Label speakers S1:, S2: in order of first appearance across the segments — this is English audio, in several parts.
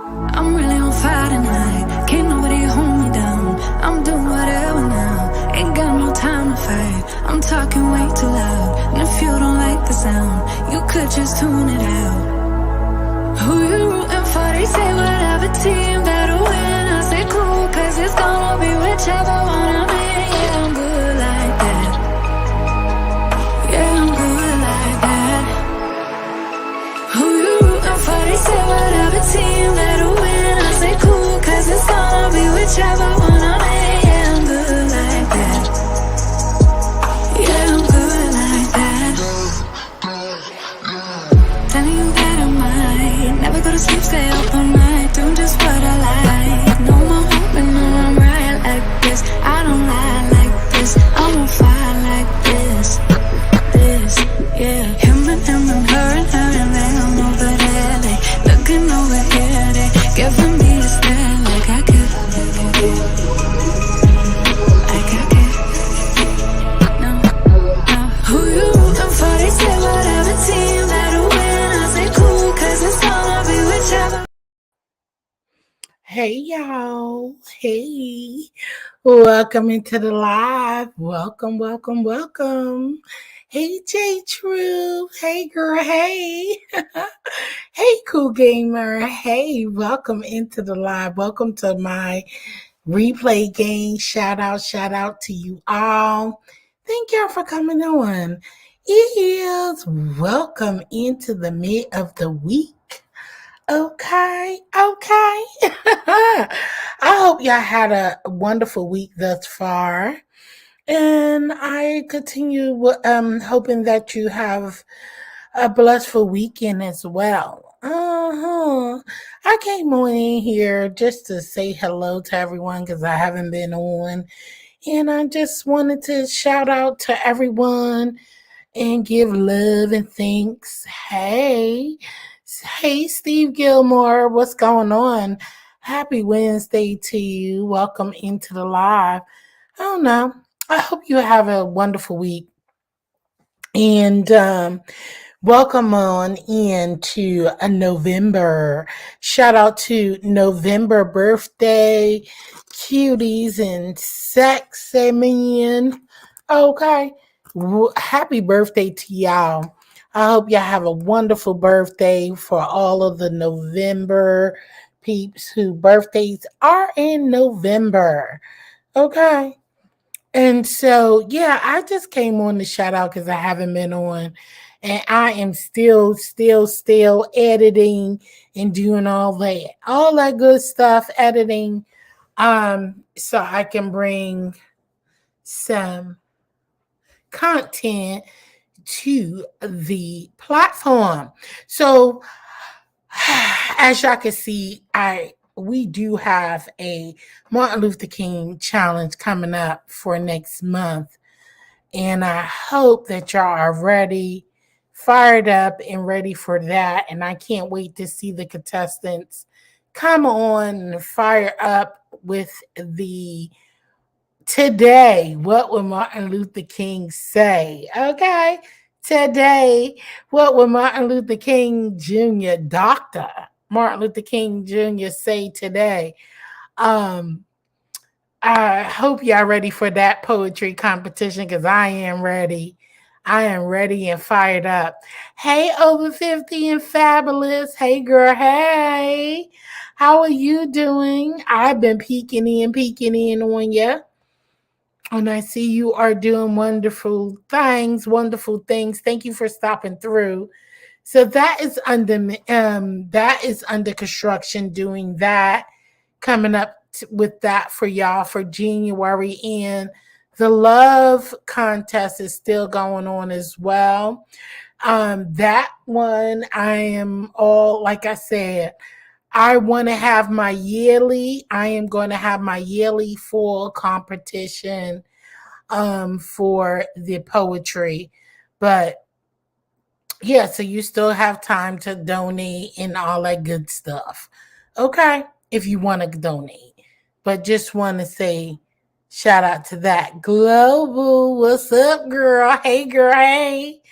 S1: I'm really on fire tonight. Can't nobody hold me down. I'm doing whatever now. Ain't got no time to fight. I'm talking way too loud. And if you don't like the sound, you could just tune it out. Who you rooting for? They say whatever team that'll win. I say cool, cause it's gonna be whichever one I'm in. Yeah, I'm good like that. Yeah, I'm good like that. Who you rooting for? They say whatever team that'll win. I say cool, cause it's gonna be whichever one I'm in. Yeah, I'm good like that. Yeah, I'm good like that. Telling you that I might never go to sleep, stay up all night, doing just what I like. No more hoping, no, I'm right like this. I don't lie like this. I'm on fire like this. Yeah. Him and her and they don't over there. They looking over here, they giving me a stare like I could. Like I could. No. Who you rooting for? They say whatever team that'll win. I say cool, cause it's gonna be whichever.
S2: Hey y'all. Hey. Welcome into the live. Welcome. Hey J True. Hey girl. Hey. Hey cool gamer. Hey, welcome into the live. Welcome to my replay game. Shout out to you all. Thank y'all for coming on. It is welcome into the mid of the week. Okay. I hope y'all had a wonderful week thus far. And I continue hoping that you have a blissful weekend as well. I came on in here just to say hello to everyone because I haven't been on. And I just wanted to shout out to everyone and give love and thanks. Hey, Steve Gilmore, what's going on? Happy Wednesday to you. Welcome into the live. I don't know. I hope you have a wonderful week. And welcome on into a November. Shout out to November birthday cuties and sexy men. Okay. Happy birthday to y'all. I hope y'all have a wonderful birthday for all of the November peeps whose birthdays are in November. Okay. And so, yeah, I just came on to shout out because I haven't been on. And I am still editing and doing all that good stuff, editing, so I can bring some content to the platform. So as y'all can see, we do have a Martin Luther King challenge coming up for next month. And I hope that y'all are ready, fired up and ready for that. And I can't wait to see the contestants come on and fire up with the today, what would Martin Luther King say? Okay. Today, what would Martin Luther King Jr., Dr. Martin Luther King Jr. say today? I hope y'all ready for that poetry competition because I am ready. I am ready and fired up. Hey, over 50 and fabulous. Hey, girl. Hey, how are you doing? I've been peeking in on you. And I see you are doing wonderful things. Thank you for stopping through. So that is under construction. Doing that, coming up with that for y'all for January, and the love contest is still going on as well. That one I am all like I said. I want to have my yearly. I am going to have my yearly full competition for the poetry. But yeah, so you still have time to donate and all that good stuff. Okay, if you want to donate. But just want to say shout out to that. Global, what's up, girl? Hey, girl, hey.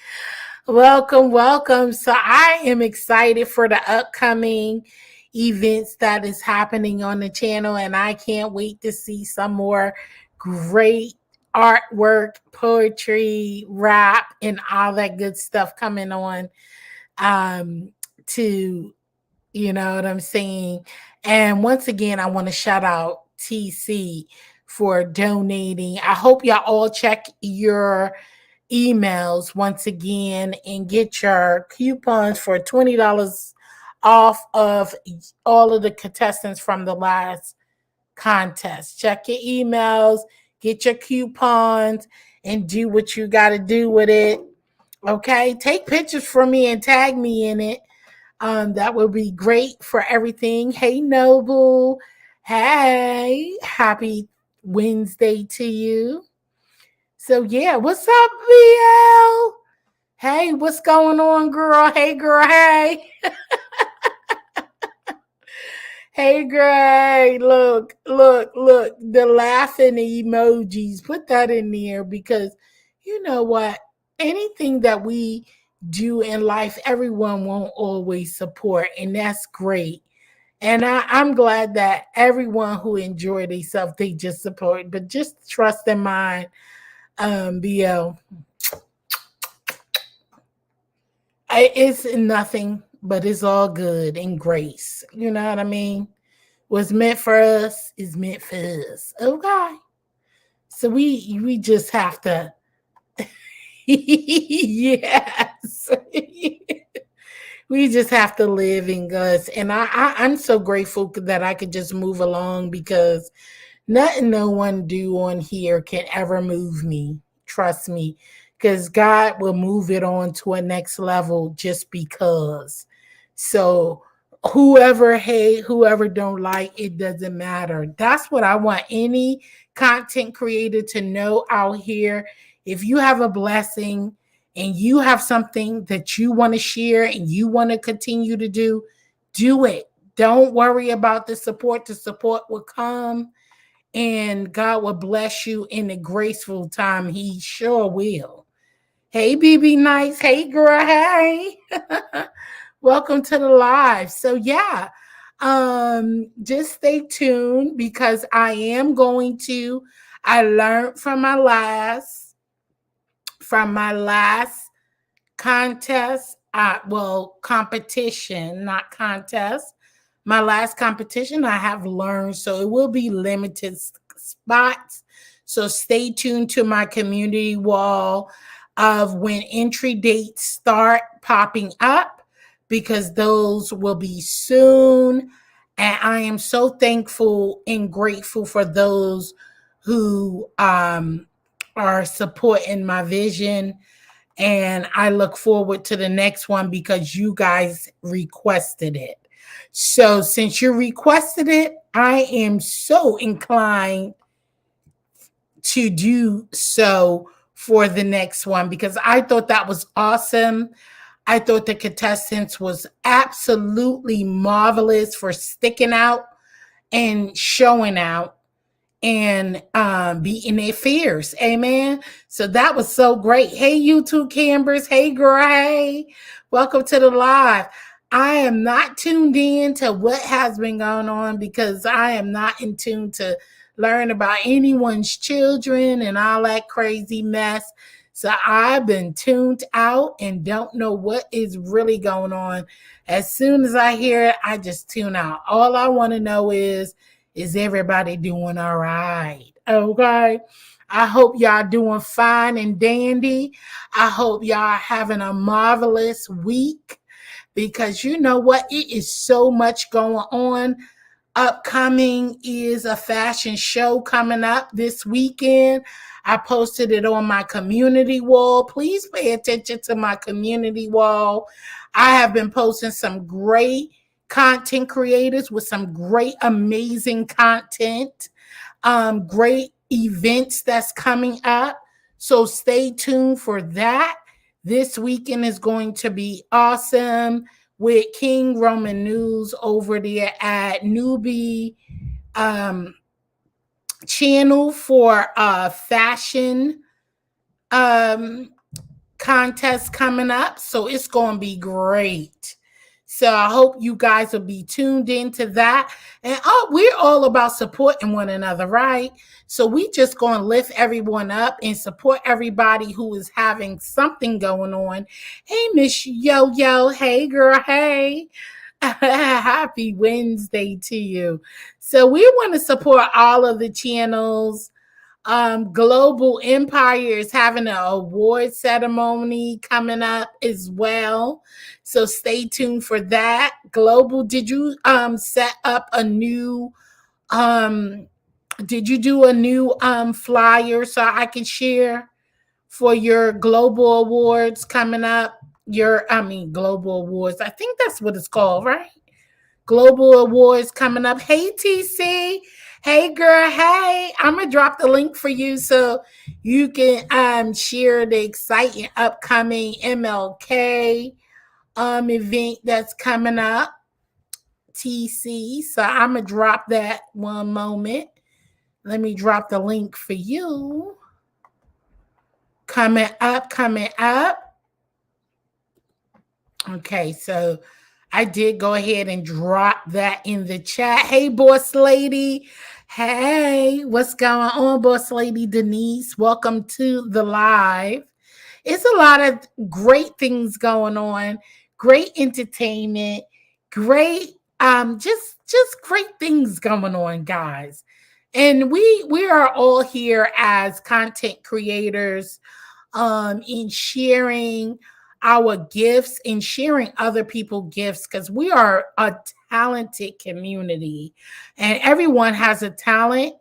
S2: Welcome. So I am excited for the upcoming events that is happening on the channel, and I can't wait to see some more great artwork, poetry, rap, and all that good stuff coming on to, you know what I'm saying? And once again, I want to shout out TC for donating. I hope y'all all check your emails once again and get your coupons for $20 off of all of the contestants from the last contest. Check your emails, get your coupons, and do what you got to do with it. Okay, take pictures for me and tag me in it. That would be great for everything. Hey, Noble. Hey, happy Wednesday to you. So, yeah, what's up, VL? Hey, what's going on, girl? Hey, girl. Hey. Hey, Gray, look, the laughing emojis, put that in there because you know what? Anything that we do in life, everyone won't always support, and that's great. And I'm glad that everyone who enjoyed themselves, they just support, but just trust in mind, BL, it's nothing, but it's all good in grace. You know what I mean? What's meant for us is meant for us. Okay. So we just have to yes. We just have to live in Gus. And I'm so grateful that I could just move along because nothing no one do on here can ever move me. Trust me. Because God will move it on to a next level just because. So whoever hate, whoever don't like, it doesn't matter. That's what I want any content creator to know out here. If you have a blessing and you have something that you want to share and you want to continue to do it. Don't worry about the support. The support will come and God will bless you in a graceful time. He sure will. Hey, BB Nice. Hey, girl. Hey. Welcome to the live. So yeah, just stay tuned because I am going to. I learned from my last contest. Competition, not contest. My last competition, I have learned, so it will be limited spots. So stay tuned to my community wall of when entry dates start popping up because those will be soon. And I am so thankful and grateful for those who are supporting my vision. And I look forward to the next one because you guys requested it. So since you requested it, I am so inclined to do so for the next one because I thought that was awesome. I thought the contestants was absolutely marvelous for sticking out and showing out and beating their fears. Amen. So that was so great. Hey, YouTube Cambers. Hey, girl. Hey, welcome to the live. I am not tuned in to what has been going on because I am not in tune to learn about anyone's children and all that crazy mess. So I've been tuned out and don't know what is really going on. As soon as I hear it, I just tune out. All I want to know is everybody doing all right? Okay. I hope y'all doing fine and dandy. I hope y'all having a marvelous week because you know what? It is so much going on. Upcoming is a fashion show coming up this weekend. I posted it on my community wall. Please pay attention to my community wall. I have been posting some great content creators with some great, amazing content, great events that's coming up. So stay tuned for that. This weekend is going to be awesome with King Roman News over there at Newbie channel for fashion contest coming up. So it's going to be great. So I hope you guys will be tuned into that. And we're all about supporting one another, right? So we just going to lift everyone up and support everybody who is having something going on. Hey, Miss Yo Yo. Hey, girl. Hey. Happy Wednesday to you. So we want to support all of the channels. Global Empire is having an award ceremony coming up as well. So stay tuned for that. Global, did you set up a new did you do a new flyer so I can share for your global awards coming up? Global awards. I think that's what it's called, right? Global Awards coming up. Hey, TC. Hey, girl. Hey, I'm going to drop the link for you so you can share the exciting upcoming MLK event that's coming up. TC. So I'm going to drop that one moment. Let me drop the link for you. Coming up, coming up. Okay, so I did go ahead and drop that in the chat. Hey, boss lady. Hey, what's going on, boss lady Denise? Welcome to the live. It's a lot of great things going on, great entertainment, great just great things going on, guys. And we are all here as content creators in sharing our gifts and sharing other people's gifts, because we are a talented community and everyone has a talent,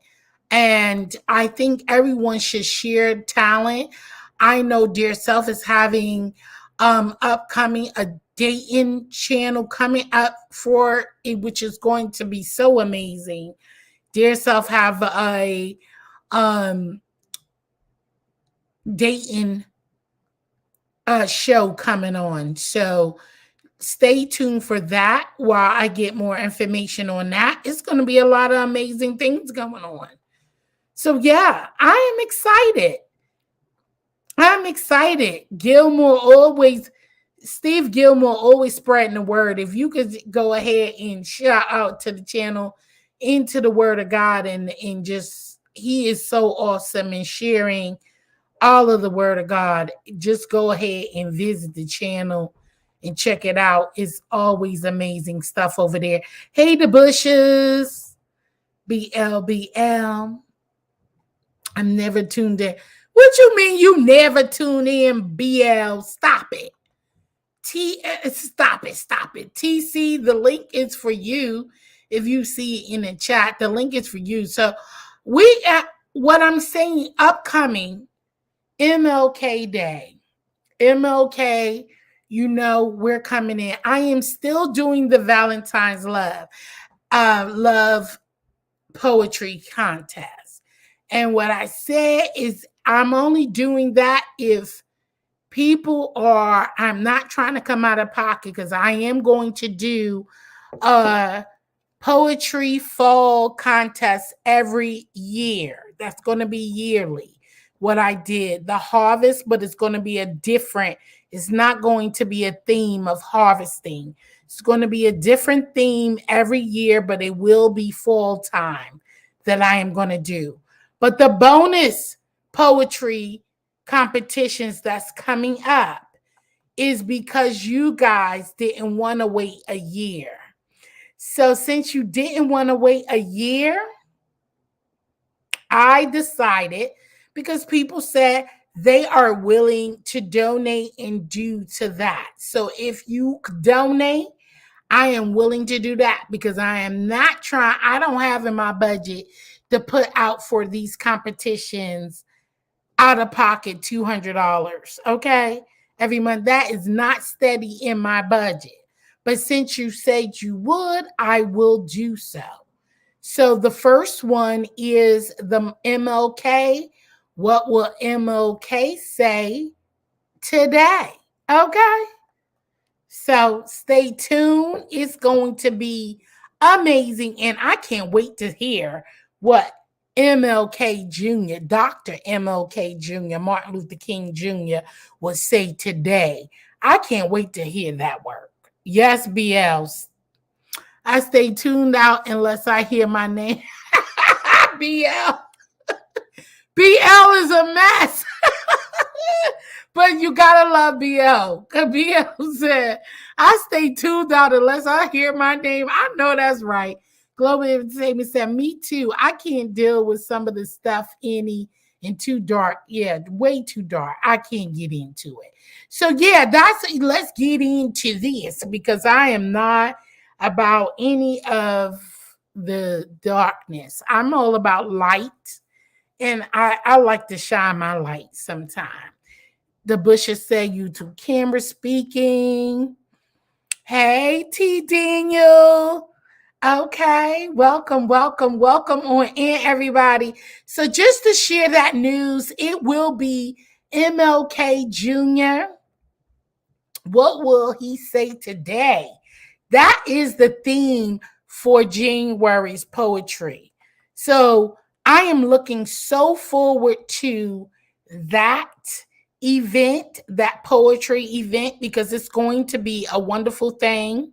S2: and I think everyone should share talent. I know Dear Self is having upcoming a dating channel coming up for it, which is going to be so amazing. Dear Self have a dating show coming on. So stay tuned for that while I get more information on that. It's going to be a lot of amazing things going on. So yeah, I am excited. I'm excited. Steve Gilmore always spreading the word. If you could go ahead and shout out to the channel, Into the Word of God, and just, he is so awesome in sharing all of the Word of God. Just go ahead and visit the channel and check it out. It's always amazing stuff over there. Hey, the Bushes, BLBL. I'm never tuned in. What you mean you never tune in, BL? Stop it. Stop it. TC, the link is for you. If you see it in the chat, the link is for you. So what I'm saying, upcoming MLK Day. MLK, we're coming in. I am still doing the Valentine's love poetry contest. And what I said is I'm only doing that if I'm not trying to come out of pocket, because I am going to do a poetry fall contest every year. That's going to be yearly. What I did, the harvest, but it's going to be it's not going to be a theme of harvesting. It's going to be a different theme every year, but it will be fall time that I am going to do. But the bonus poetry competitions that's coming up is because you guys didn't want to wait a year. So since you didn't want to wait a year, I decided, because people said they are willing to donate and do to that. So if you donate, I am willing to do that, because I don't have in my budget to put out for these competitions out of pocket $200, okay, every month. That is not steady in my budget. But since you said you would, I will do so. So the first one is the MLK. What will MLK say today? Okay. So stay tuned. It's going to be amazing. And I can't wait to hear what MLK Jr., Dr. MLK Jr., Martin Luther King Jr. will say today. I can't wait to hear that work. Yes, BLs. I stay tuned out unless I hear my name. BL. BL is a mess. But you gotta love BL. Cause BL said, I stay tuned out unless I hear my name. I know that's right. Global Entertainment said, me too. I can't deal with some of the stuff and too dark. Yeah, way too dark. I can't get into it. So yeah, let's get into this because I am not about any of the darkness. I'm all about light, and I like to shine my light sometimes. The Bushes say YouTube camera speaking. Hey, T Daniel. Okay, welcome on in, everybody. So just to share that news, it will be MLK Jr. What will he say today? That is the theme for January's poetry. So I am looking so forward to that event, that poetry event, because it's going to be a wonderful thing.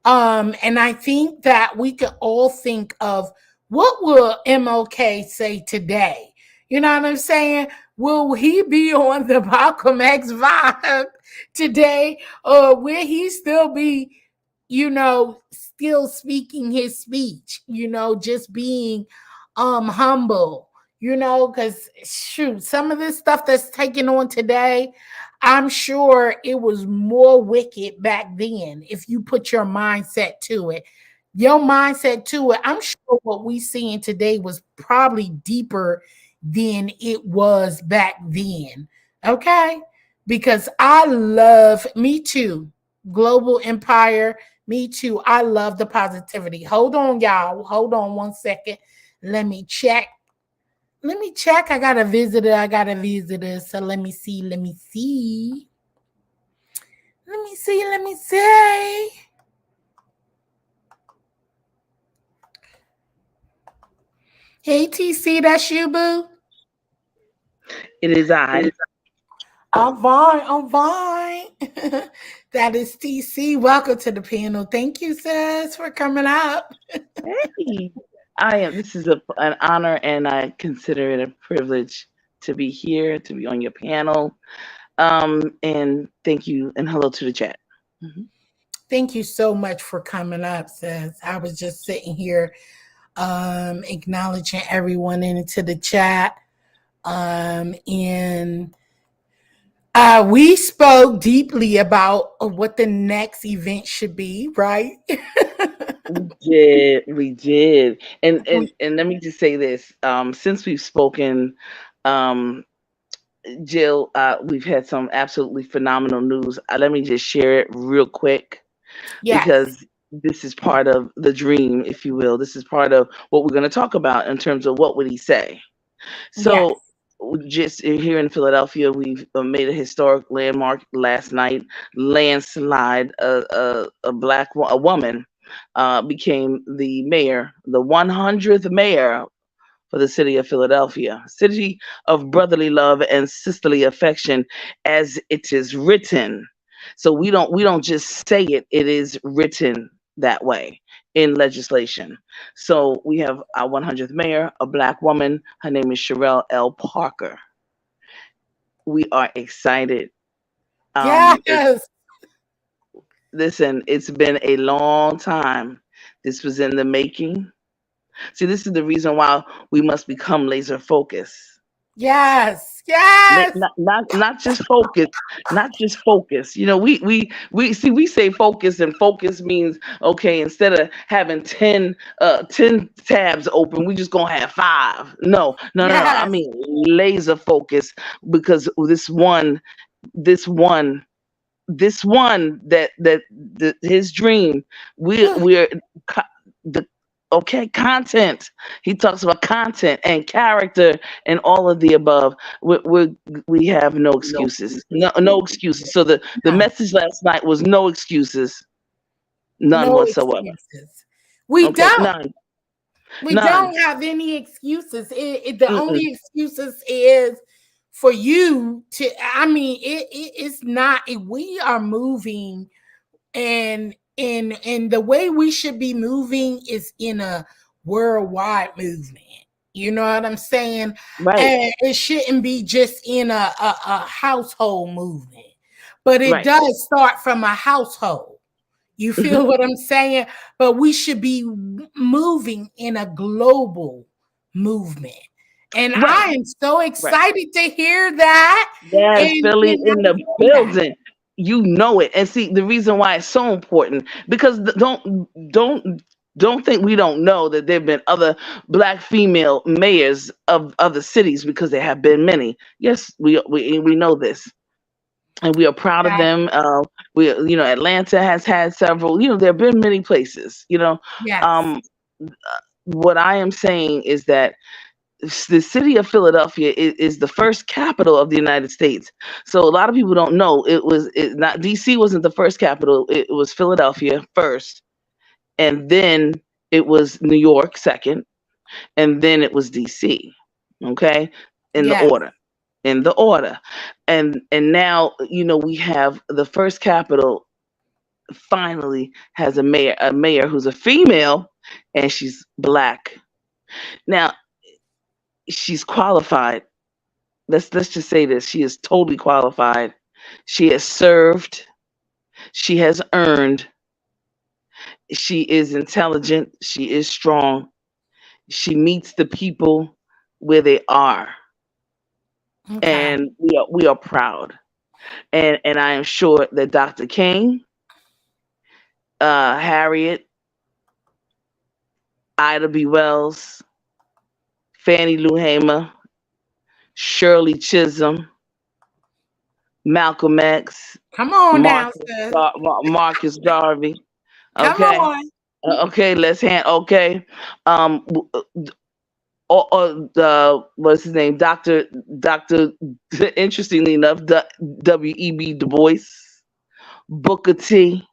S2: And I think that we could all think of what will MLK say today? You know what I'm saying? Will he be on the Malcolm X vibe today? Or will he still be, still speaking his speech, just being humble, because shoot, some of this stuff that's taken on today, I'm sure it was more wicked back then if you put your mindset to it. Your mindset to it, I'm sure what we seeing today was probably deeper than it was back then. Okay? Because I love, me too, Global Empire, me too. I love the positivity. Hold on, y'all. Hold on one second. Let me check. I got a visitor. So let me see. Let me see. Hey, TC, that's you, boo?
S3: It is I.
S2: I'm fine. That is TC. Welcome to the panel. Thank you, sis, for coming up.
S3: Hey, I am. This is an honor, and I consider it a privilege to be here, to be on your panel. And thank you, and hello to the chat. Mhm.
S2: Thank you so much for coming up, sis. I was just sitting here acknowledging everyone into the chat. And we spoke deeply about what the next event should be, right?
S3: We did, and let me just say this. Since we've spoken, um, Jill, we've had some absolutely phenomenal news. Let me just share it real quick
S2: Yes,
S3: because this is part of the dream, if you will. This is part of what we're going to talk about in terms of what would he say.
S2: yes,
S3: So, just here in Philadelphia, we've made a historic landmark last night. Landslide, a woman, became the mayor, the 100th mayor for the city of Philadelphia, city of brotherly love and sisterly affection, as it is written. So we don't just say it; it is written that way in legislation. So we have our 100th mayor, a black woman. Her name is Sherelle L. Parker. We are excited. It's
S2: yes,
S3: Listen. It's been a long time. This was in the making. See, this is the reason why we must become laser focused.
S2: yes, yes,
S3: Not just focus, not just focus. We see, we say focus, and focus means, okay, instead of having 10 tabs open, we just gonna have five. No. I
S2: yes.
S3: mean laser focus, because this one that his dream, we're the okay, content. He talks about content and character and all of the above. We have no excuses, no excuses. So the
S2: No,
S3: message last night was no excuses, none
S2: no
S3: whatsoever.
S2: excuses. We
S3: Okay,
S2: don't.
S3: none,
S2: We
S3: none.
S2: don't have any excuses. The
S3: Mm-mm.
S2: only excuses is for you to. I mean, it's not. We are moving. and the way we should be moving is in a worldwide movement. You know what I'm saying?
S3: Right,
S2: And it shouldn't be just in a household movement, but it
S3: right.
S2: does start from a household. You feel what I'm saying? But we should be moving in a global movement. And
S3: Right,
S2: I am so
S3: right.
S2: excited to hear that.
S3: Yes, Philly
S2: And
S3: in
S2: I'm
S3: the
S2: doing that.
S3: building. You know it. And see, the reason why it's so important, because don't think we don't know that there've been other black female mayors of other cities, because there have been many. Yes, we know this. And we are proud of
S2: Exactly.
S3: them. Atlanta has had several. There have been many places.
S2: Yes.
S3: Um, what I am saying is that the city of Philadelphia is the first capital of the United States. So a lot of people don't know not DC wasn't the first capital. It was Philadelphia first, and then it was New York second, and then it was DC. Okay, in the
S2: Yes.
S3: order, in the order, and now we have the first capital finally has a mayor who's a female, and she's black. Now she's qualified. Let's just say this: she is totally qualified. She has served. She has earned. She is intelligent. She is strong. She meets the people where they are,
S2: Okay.
S3: and we are proud. And I am sure that Dr. King, Harriet, Ida B. Wells, Fannie Lou Hamer, Shirley Chisholm, Malcolm X,
S2: Come on now,
S3: Marcus
S2: sis.
S3: Marcus Garvey.
S2: Come
S3: Okay.
S2: on.
S3: Okay, okay. W- the what's his name? Doctor. Interestingly enough, W.E.B. Du Bois, Booker T.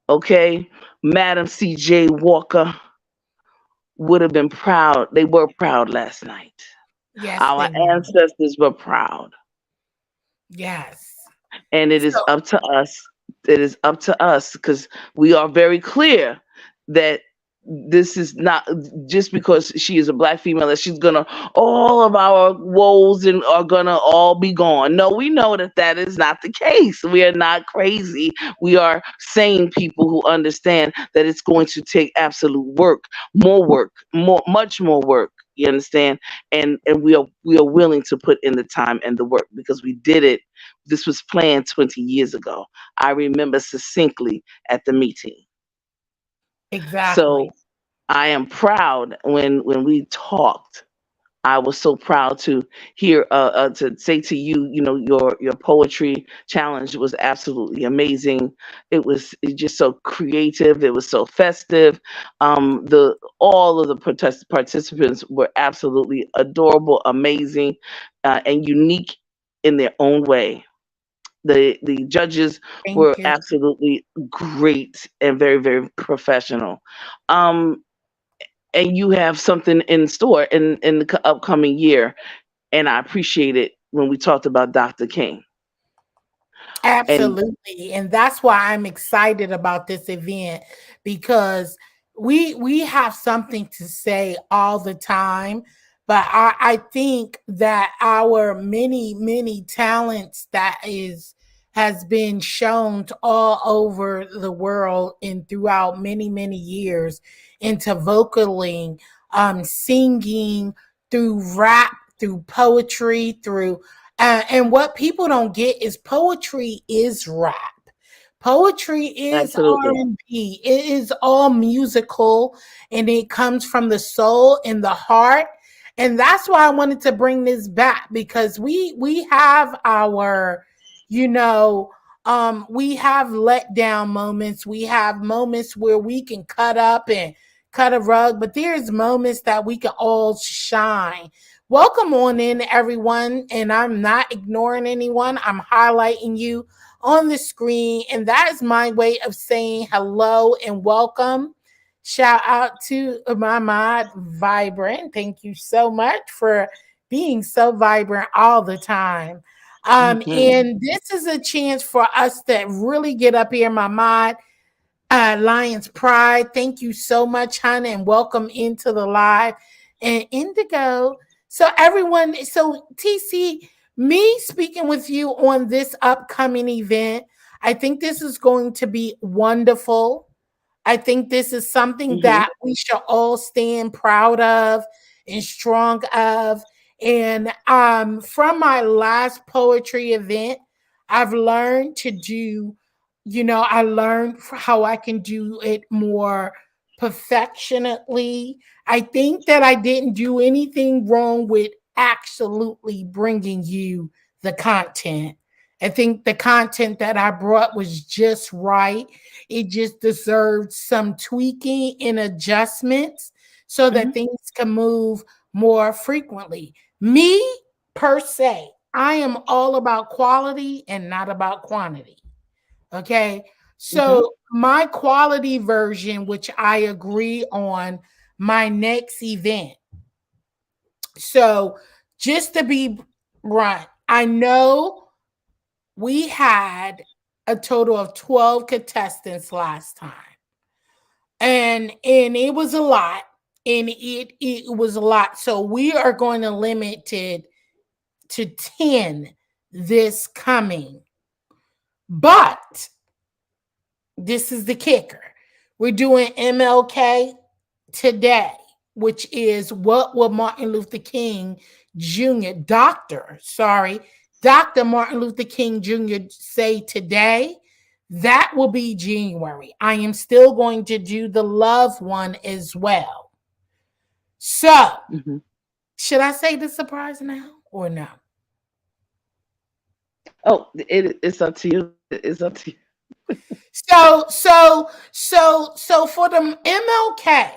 S3: Okay, Madam C.J. Walker would have been proud. They were proud last night.
S2: Yes,
S3: Our
S2: they were.
S3: ancestors were proud,
S2: Yes.
S3: and it is
S2: So
S3: up to us. It is up to us, because we are very clear that this is not just because she is a black female that she's gonna all of our woes and are gonna all be gone. No, we know that that is not the case. We are not crazy. We are sane people who understand that it's going to take absolute work, much more work. You understand? And we are willing to put in the time and the work, because we did it. This was planned 20 years ago. I remember succinctly at the meeting. So
S2: exactly.
S3: I am proud when we talked. I was so proud to hear to say to you, your poetry challenge was absolutely amazing. It just so creative. It was so festive. The All of the participants were absolutely adorable, amazing, and unique in their own way. The judges
S2: Thank
S3: were
S2: you.
S3: absolutely great and very, very professional. Um, and you have something in store in the upcoming year, and I appreciate it when we talked about Dr. King. And
S2: Absolutely. And that's why I'm excited about this event, because we have something to say all the time. But I think that our many talents that is has been shown to all over the world and throughout many years into vocaling, singing, through rap, through poetry, through and what people don't get is poetry is rap. Poetry is
S3: absolutely,
S2: R&B. It is all musical, and it comes from the soul and the heart. And that's why I wanted to bring this back, because we have our, you know, we have let down moments. We have moments where we can cut up and cut a rug, but there's moments that we can all shine. Welcome on in, everyone. And I'm not ignoring anyone. I'm highlighting you on the screen. And that is my way of saying hello and welcome. Shout out to my mod, Vibrant. Thank you so much for being so vibrant all the time.
S3: Mhm.
S2: And this is a chance for us to really get up here. My mod, Lions Pride, thank you so much, hon, and welcome into the live. And Indigo. So everyone, so TC, me speaking with you on this upcoming event, I think this is going to be wonderful. I think this is something
S3: Mhm.
S2: that we should all stand proud of and strong of. And from my last poetry event, I've learned to do, I learned how I can do it more perfectionately. I think that I didn't do anything wrong with absolutely bringing you the content. I think the content that I brought was just right. It just deserved some tweaking and adjustments so that
S3: Mhm.
S2: things can move more frequently. Me, per se, I am all about quality and not about quantity. Okay.
S3: Mhm.
S2: So, my quality version, which I agree on my next event. So, just to be blunt, I know we had a total of 12 contestants last time. And it was a lot. And it was a lot. So we are going to limit it to 10 this coming. But this is the kicker. We're doing MLK today, which is what will Martin Luther King Jr., Dr. Martin Luther King Jr. say today? That will be January. I am still going to do the love one as well. So,
S3: Mhm.
S2: should I say the surprise now or no?
S3: Oh, it's up to you. It's up to you.
S2: So for the MLK,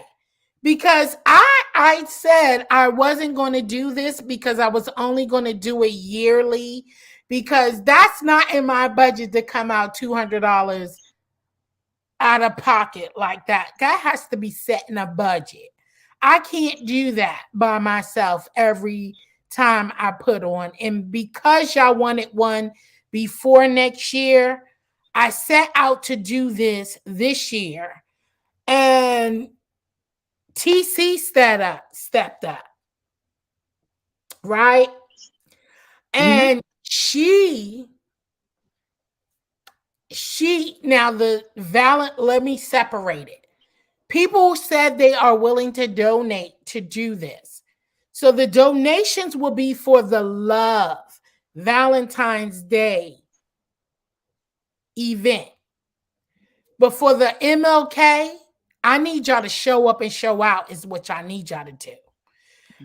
S2: because I said I wasn't going to do this because I was only going to do it yearly because that's not in my budget to come out $200 out of pocket like that. That has to be set in a budget. I can't do that by myself every time I put on. And because y'all wanted one before next year, I set out to do this year. And TC stepped up, right?
S3: Mhm.
S2: And she now the valent, let me separate it. People said they are willing to donate to do this. So the donations will be for the love Valentine's Day event. But for the MLK, I need y'all to show up and show out, is what y'all need y'all to do.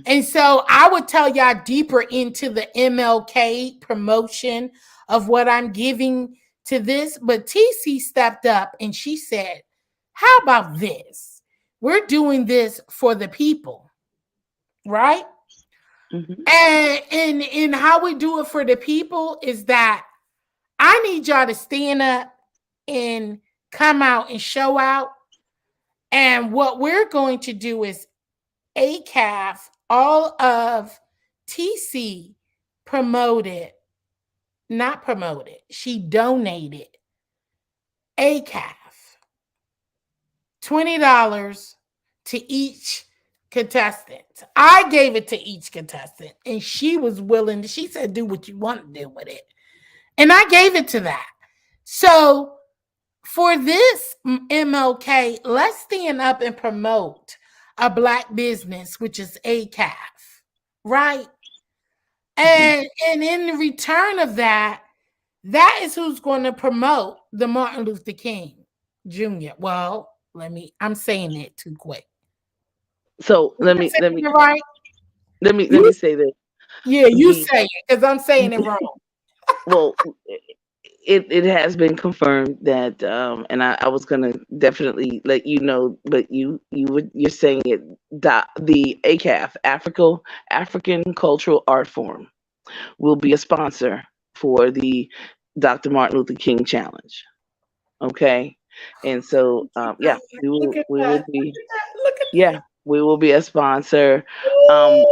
S2: And so I would tell y'all deeper into the MLK promotion of what I'm giving to this. But TC stepped up and she said, how about this? We're doing this for the people, right?
S3: Mhm.
S2: And how we do it for the people is that I need y'all to stand up and come out and show out. And what we're going to do is ACAF, all of TC promoted, not promoted, she donated ACAF $20 to each contestant. I gave it to each contestant, and she was willing. She said, "Do what you want to do with it," and I gave it to that. So for this MLK, let's stand up and promote a black business, which is ACAF, right?
S3: Mhm.
S2: And in return of that, that is who's going to promote the Martin Luther King Jr. Well, I'm saying it too quick.
S3: So
S2: Am I saying
S3: let me
S2: it right?
S3: let
S2: You,
S3: me say this.
S2: yeah, you
S3: The
S2: say it because I'm saying it wrong.
S3: well, it has been confirmed that and I was gonna definitely let you know, but you're saying it, the ACAF, African Cultural Art Forum, will be a sponsor for the Dr. Martin Luther King Challenge. Okay, and so yeah,
S2: Look at
S3: we
S2: that.
S3: will
S2: Look
S3: be,
S2: at that. Look at
S3: yeah,
S2: that.
S3: we will be a sponsor. Um,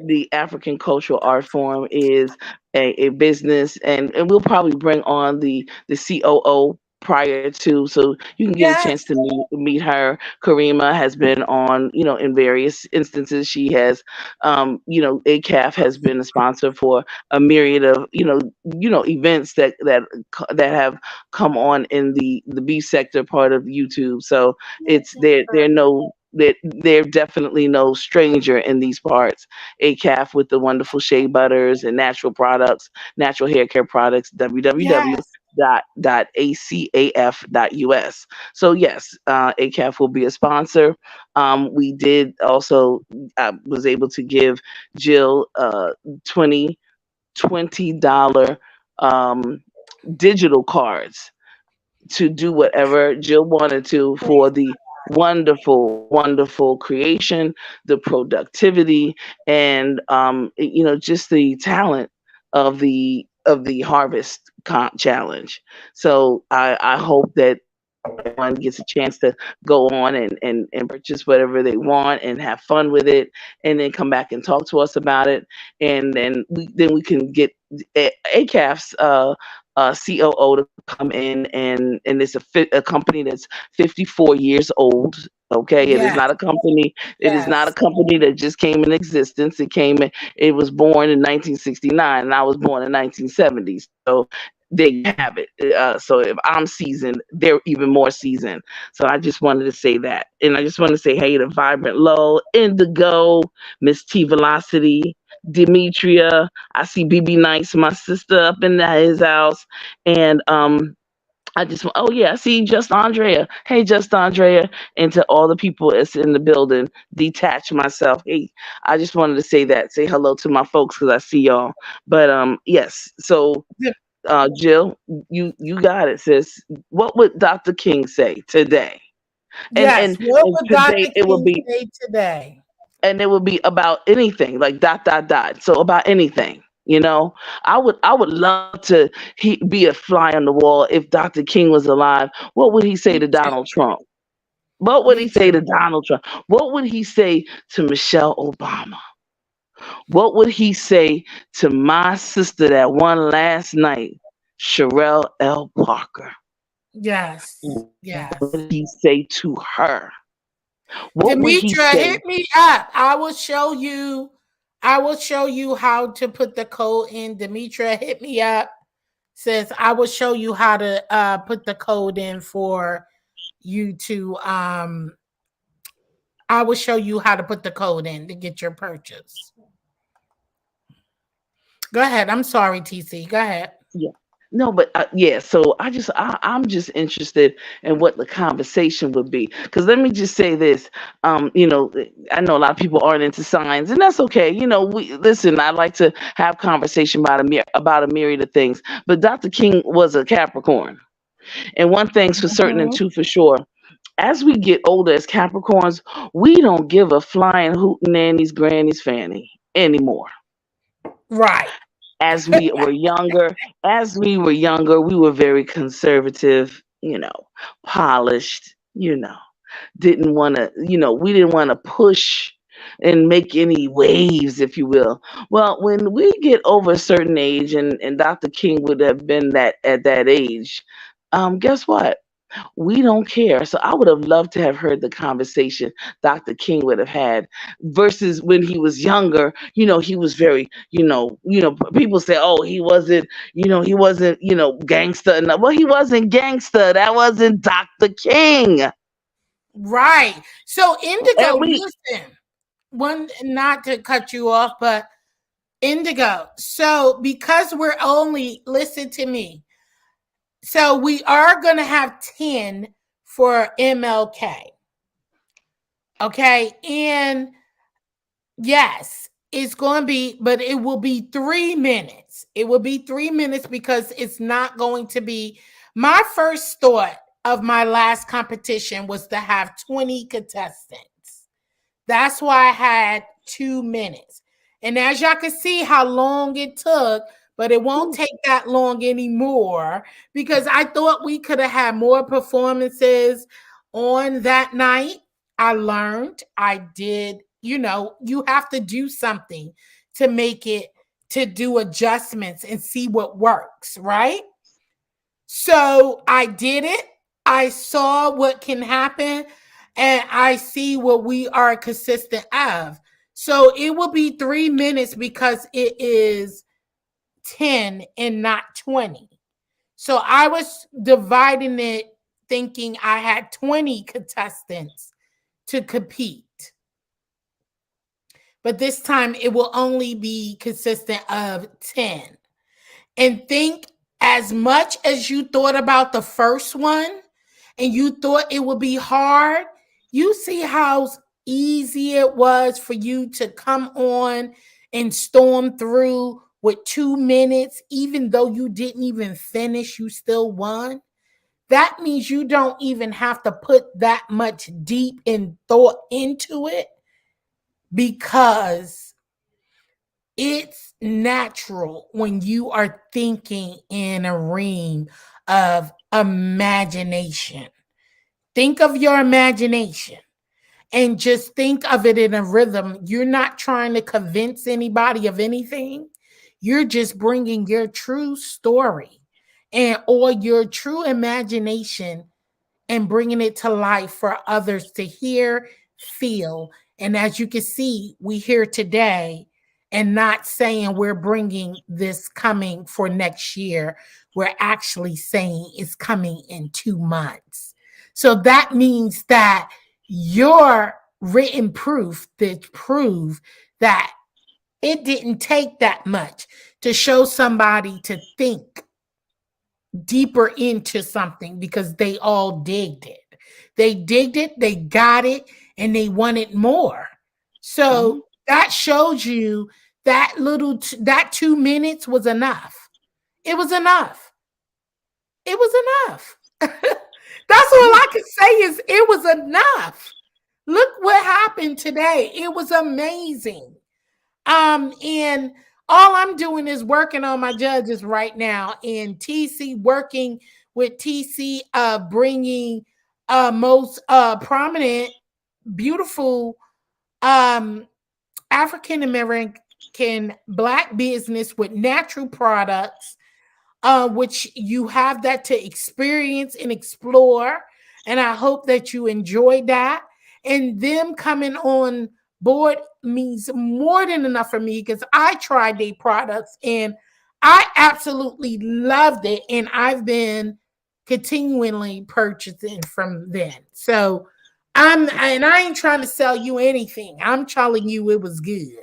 S3: the African Cultural Art Forum is a business, and we'll probably bring on the COO prior to, so you can get a chance to
S2: Yes.
S3: meet her. Karima has been on, in various instances. She has, ACAF has been a sponsor for a myriad of, events that have come on in the B sector part of YouTube. So it's they're definitely no stranger in these parts. ACAF with the wonderful shea butters and natural products, natural hair care products, www
S2: Yes.
S3: dot acaf.us. So yes, ACAF will be a sponsor. We did also, I was able to give Jill 20 $20 um, digital cards to do whatever Jill wanted to for the wonderful, wonderful creation, the productivity, and just the talent of the harvest challenge. So I hope that everyone gets a chance to go on and purchase whatever they want and have fun with it, and then come back and talk to us about it, and then we can get ACAF's COO to come in, and it's a company that's 54 years old. Okay, it is
S2: Yes.
S3: not a company. It is not a
S2: Yes.
S3: company that just came in existence. It was born in 1969, and I was born in 1970. So there you have it. So if I'm seasoned, they're even more seasoned. So I just wanted to say that, and I just want to say, hey, to Vibrant Low, Indigo, Miss T Velocity, Demetria. I see BB Nice, my sister, up in his house, and oh yeah, I see just Andrea. Hey, just Andrea, and to all the people that's in the building. Detach myself. Hey, I just wanted to say that. Say hello to my folks because I see y'all. But yes. So, Jill, you got it, sis. What would Dr. King say today? And
S2: Yes.
S3: and
S2: What
S3: and
S2: would
S3: today
S2: Dr.
S3: it will
S2: King
S3: be
S2: say today?
S3: about anything, like dot dot dot. So about anything. I would love to be a fly on the wall if Dr. King was alive. What would he say
S2: Me
S3: to
S2: too.
S3: Donald Trump? What would
S2: Me
S3: he say
S2: too.
S3: to Donald Trump? What would he say to Michelle Obama? What would he say to my sister that won last night, Sherelle L. Parker?
S2: Yes.
S3: What would he
S2: Yes.
S3: say to her? What would he
S2: Demetra,
S3: say?
S2: hit me up. I will show you. I will show you how to put the code in. Demetra, hit me up. Says I will show you how to put the code in for you to I will show you how to put the code in to get your purchase. Go ahead. I'm sorry, TC. Go ahead.
S3: Yeah. No, but yeah. So I'm just interested in what the conversation would be. Because let me just say this. I know a lot of people aren't into signs, and that's okay. We listen. I like to have conversation about a myriad of things. But Dr. King was a Capricorn, and one thing's for certain and
S2: Mhm.
S3: two for sure. As we get older as Capricorns, we don't give a flying hoot nanny's granny's fanny anymore.
S2: Right.
S3: As we were younger, we were very conservative, polished, we didn't want to push and make any waves, if you will. Well, when we get over a certain age, and Dr. King would have been that at that age, guess what? We don't care. So I would have loved to have heard the conversation Dr. King would have had versus when he was younger. He was very, people say, oh, he wasn't, gangster enough. Well, he wasn't gangster. That wasn't Dr. King.
S2: Right. So
S3: And
S2: Indigo,
S3: we
S2: listen. One, not to cut you off, but Indigo. So because we're only listen to me. So we are going to have 10 for MLK. Okay? And yes, it's going to be, but it will be 3 minutes. It will be 3 minutes because it's not going to be. My first thought of my last competition was to have 20 contestants. That's why I had 2 minutes. And as y'all can see how long it took, but it won't take that long anymore because I thought we could have had more performances on that night. I learned, I did you have to do something to make it, to do adjustments and see what works, right? So I did it. I saw what can happen and I see what we are consistent of. So it will be 3 minutes because it is 10 and not 20. So I was dividing it thinking I had 20 contestants to compete. But this time it will only be consistent of 10. And think, as much as you thought about the first one and you thought it would be hard, you see how easy it was for you to come on and storm through with 2 minutes, even though you didn't even finish, you still won. That means you don't even have to put that much deep in thought into it, because it's natural when you are thinking in a realm of imagination. Think of your imagination and just think of it in a rhythm. You're not trying to convince anybody of anything. You're just bringing your true story and or your true imagination and bringing it to life for others to hear, feel. And as you can see, we here today and not saying we're bringing this coming for next year. We're actually saying it's coming in 2 months. So that means that your written proof that prove that it didn't take that much to show somebody to think deeper into something, because they all digged it. They digged it, they got it, and they wanted more.
S3: Mhm.
S2: So that shows you that that 2 minutes was enough. It was enough. It was enough. That's all
S3: Yeah.
S2: I can say is it was enough. Look what happened today. It was amazing. And all I'm doing is working on my judges right now, and TC working with TC, bringing most prominent, beautiful um, African American Black business with natural products, which you have that to experience and explore. And I hope that you enjoyed that. And them coming on board means more than enough for me, because I tried their products and I absolutely loved it. And I've been continually purchasing from them. So I ain't trying to sell you anything. I'm telling you it was good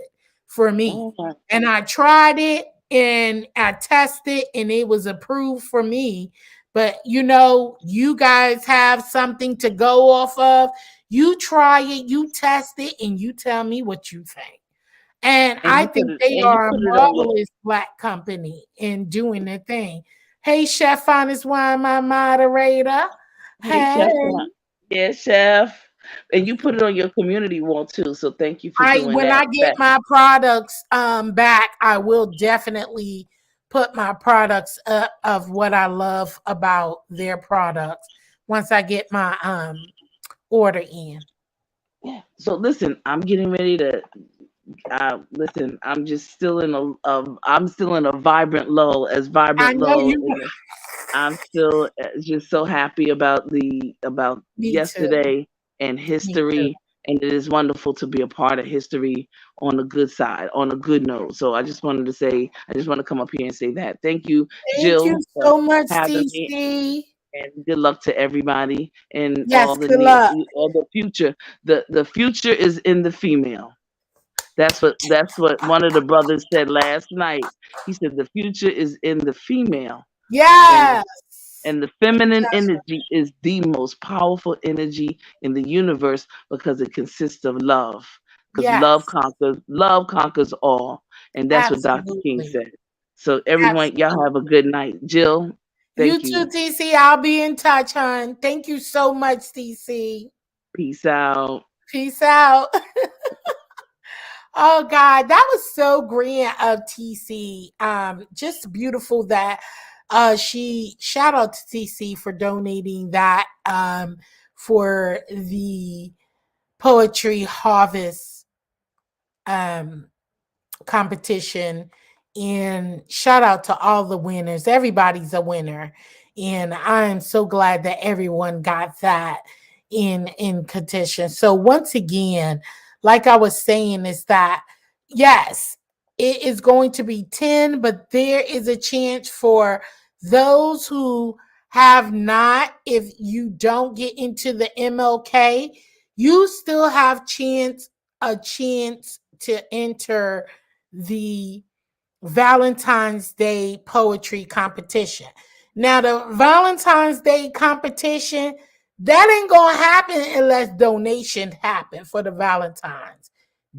S2: for me.
S3: Okay.
S2: And I tried it and I tested and it was approved for me. But you guys have something to go off of. You try it, you test it, and you tell me what you think. And I think they
S3: And you
S2: are a
S3: put it on your
S2: marvelous Black company in doing their thing. Hey, Chef Honest Wine, my moderator.
S3: hey
S2: Hey,
S3: chef. Yeah, chef. And you put it on your community wall too. So thank you for
S2: I
S3: doing
S2: when
S3: that.
S2: I get my products back, I will definitely put my products up of what I love about their products once I get my order in.
S3: Yeah. So listen, I'm getting ready to listen. I'm just still in I'm still in a vibrant lull, as
S2: I
S3: vibrant
S2: know
S3: lull.
S2: you.
S3: I'm still just so happy about
S2: Me too.
S3: yesterday and
S2: Me too.
S3: history, and it is wonderful to be a part of history on the good side, on a good note. So I just want to come up here and say that. Thank you,
S2: Thank you
S3: Jill, for
S2: so much,
S3: having me,
S2: TC.
S3: and good luck to everybody and
S2: Yes, good luck.
S3: all the future. The future is in the female. That's what one of the brothers said last night. He said the future is in the female, and
S2: Yes.
S3: and the feminine energy is the most powerful energy in the universe because it consists of love. Because
S2: Yes,
S3: love conquers all, and that's what Dr. King
S2: absolutely.
S3: said. So everyone, y'all have a
S2: Absolutely.
S3: good night. Jill,
S2: You
S3: thank
S2: too,
S3: you.
S2: TC. I'll be in touch, hon. Thank you so much, TC.
S3: Peace out.
S2: Peace out. Oh God, that was so grand of TC. Just beautiful that she shout out to TC for donating that for the poetry harvest um, competition. And shout out to all the winners. Everybody's a winner. And I'm so glad that everyone got that in competition. So once again, like I was saying, is that yes, it is going to be 10, but there is a chance for those who have not, if you don't get into the MLK, you still have a chance to enter the Valentine's Day poetry competition. Now, the Valentine's Day competition, that ain't gonna happen unless donations happen for the Valentine's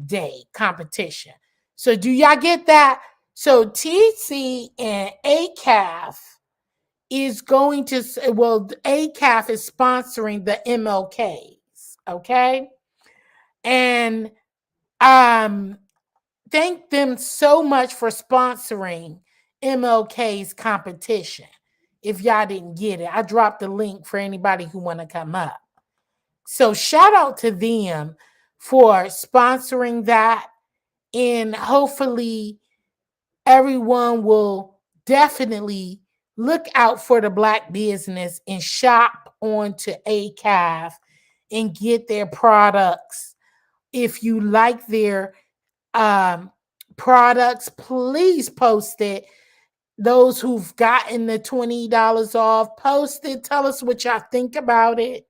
S2: Day competition. So, do y'all get that? So, TC and ACAF is going to, well, ACAF is sponsoring the MLKs, okay? And um thank them so much for sponsoring MLK's competition. If y'all didn't get it, I dropped the link for anybody who want to come up. So shout out to them for sponsoring that, and hopefully everyone will definitely look out for the Black business and shop onto ACAF and get their products. If you like their um, products, please post it. Those who've gotten the $20 off, post it. Tell us what y'all think about it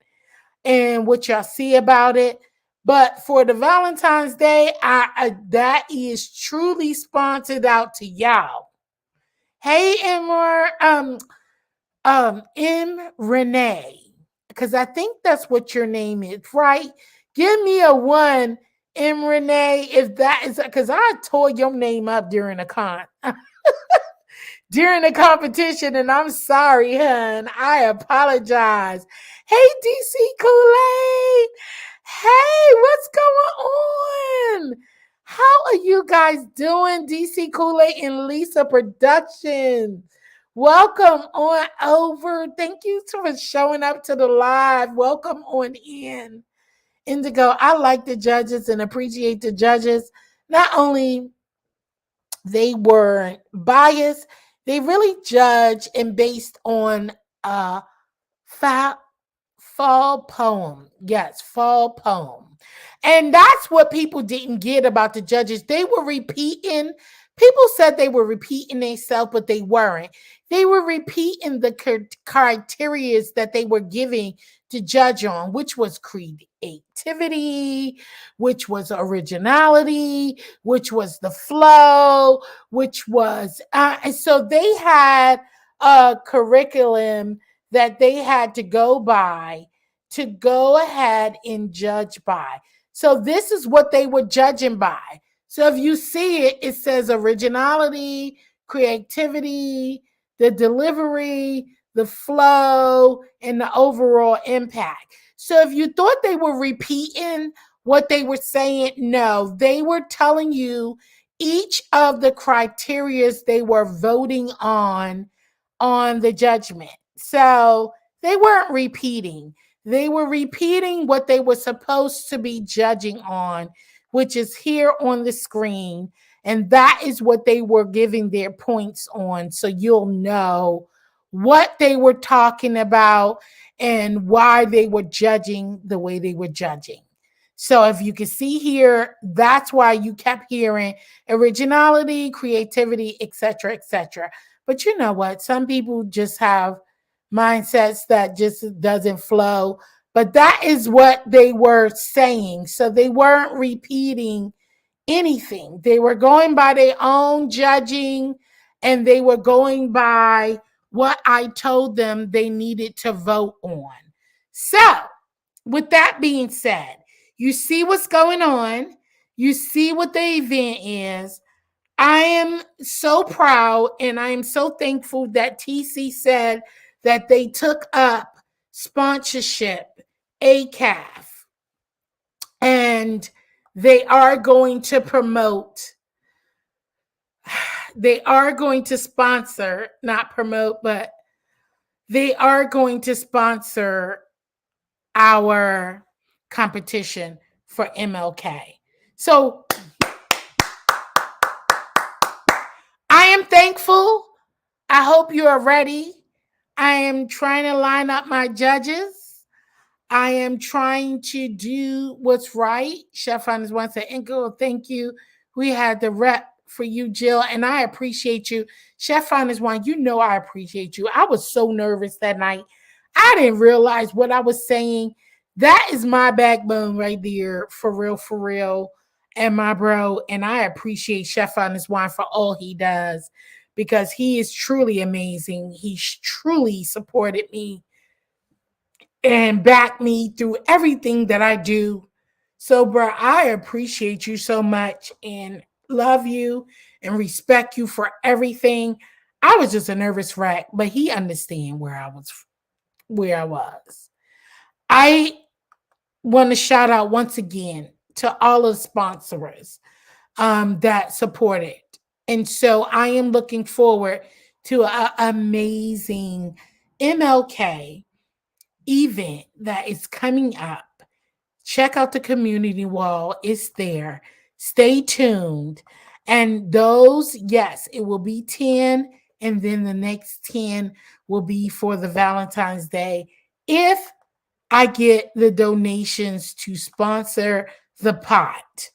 S2: and what y'all see about it. But for the Valentine's Day, that is truly sponsored out to y'all. Hey, Emma, M. Renee, because I think that's what your name is, right? Give me a one, M. Renee, if that is, because I tore your name up during the during the competition, and I'm sorry, hun. I apologize. Hey, DC Kool-Aid. Hey, what's going on? How are you guys doing? DC Kool-Aid and Lisa Productions. Welcome on over. Thank you for showing up to the live. Welcome on in. Indigo, I like the judges and appreciate the judges. Not only they were biased, they really judge and based on fa- fall poem. Yes, fall poem. And that's what people didn't get about the judges. They were repeating. People said they were repeating themselves, but they weren't. They were repeating the criteria that they were giving to judge on, which was creativity, which was originality, which was the flow, which was, and so they had a curriculum that they had to go by to go ahead and judge by. So this is what they were judging by. So if you see it, it says originality, creativity, the delivery, the flow, and the overall impact. So if you thought they were repeating what they were saying, no, they were telling you each of the criterias they were voting on the judgment. So they weren't repeating. They were repeating what they were supposed to be judging on, which is here on the screen. And that is what they were giving their points on. So you'll know what they were talking about and why they were judging the way they were judging. So if you can see here, that's why you kept hearing originality, creativity, etc., etc. But you know what? Some people just have mindsets that just doesn't flow. But that is what they were saying. So they weren't repeating anything. They were going by their own judging, and they were going by what I told them they needed to vote on. So, with that being said, you see what's going on. You see what the event is. I am so proud and I am so thankful that TC said that they took up sponsorship, ACAF, and they are going to promote, they are going to sponsor, not promote, but they are going to sponsor our competition for MLK. So am thankful. I hope you are ready. I am trying to line up my judges. I am trying to do what's right. Chef Honest wants to Ingo, thank you. We had the rep for you, Jill, and I appreciate you. Chef Honest one, you know I appreciate you. I was so nervous that night. I didn't realize what I was saying. That is my backbone right there, for real, for real. And my bro, and I appreciate Chef Honest one for all he does because he is truly amazing. He's truly supported me and back me through everything that I do. So, bro, I appreciate you so much and love you and respect you for everything. I was just a nervous wreck, but he understand where I was. I want to shout out once again to all of the sponsors that supported. And so I am looking forward to an amazing MLK event that is coming up. Check out the community wall, it's there. Stay tuned. And those, yes, it will be 10, and then the next 10 will be for the Valentine's Day. If I get the donations to sponsor the pot,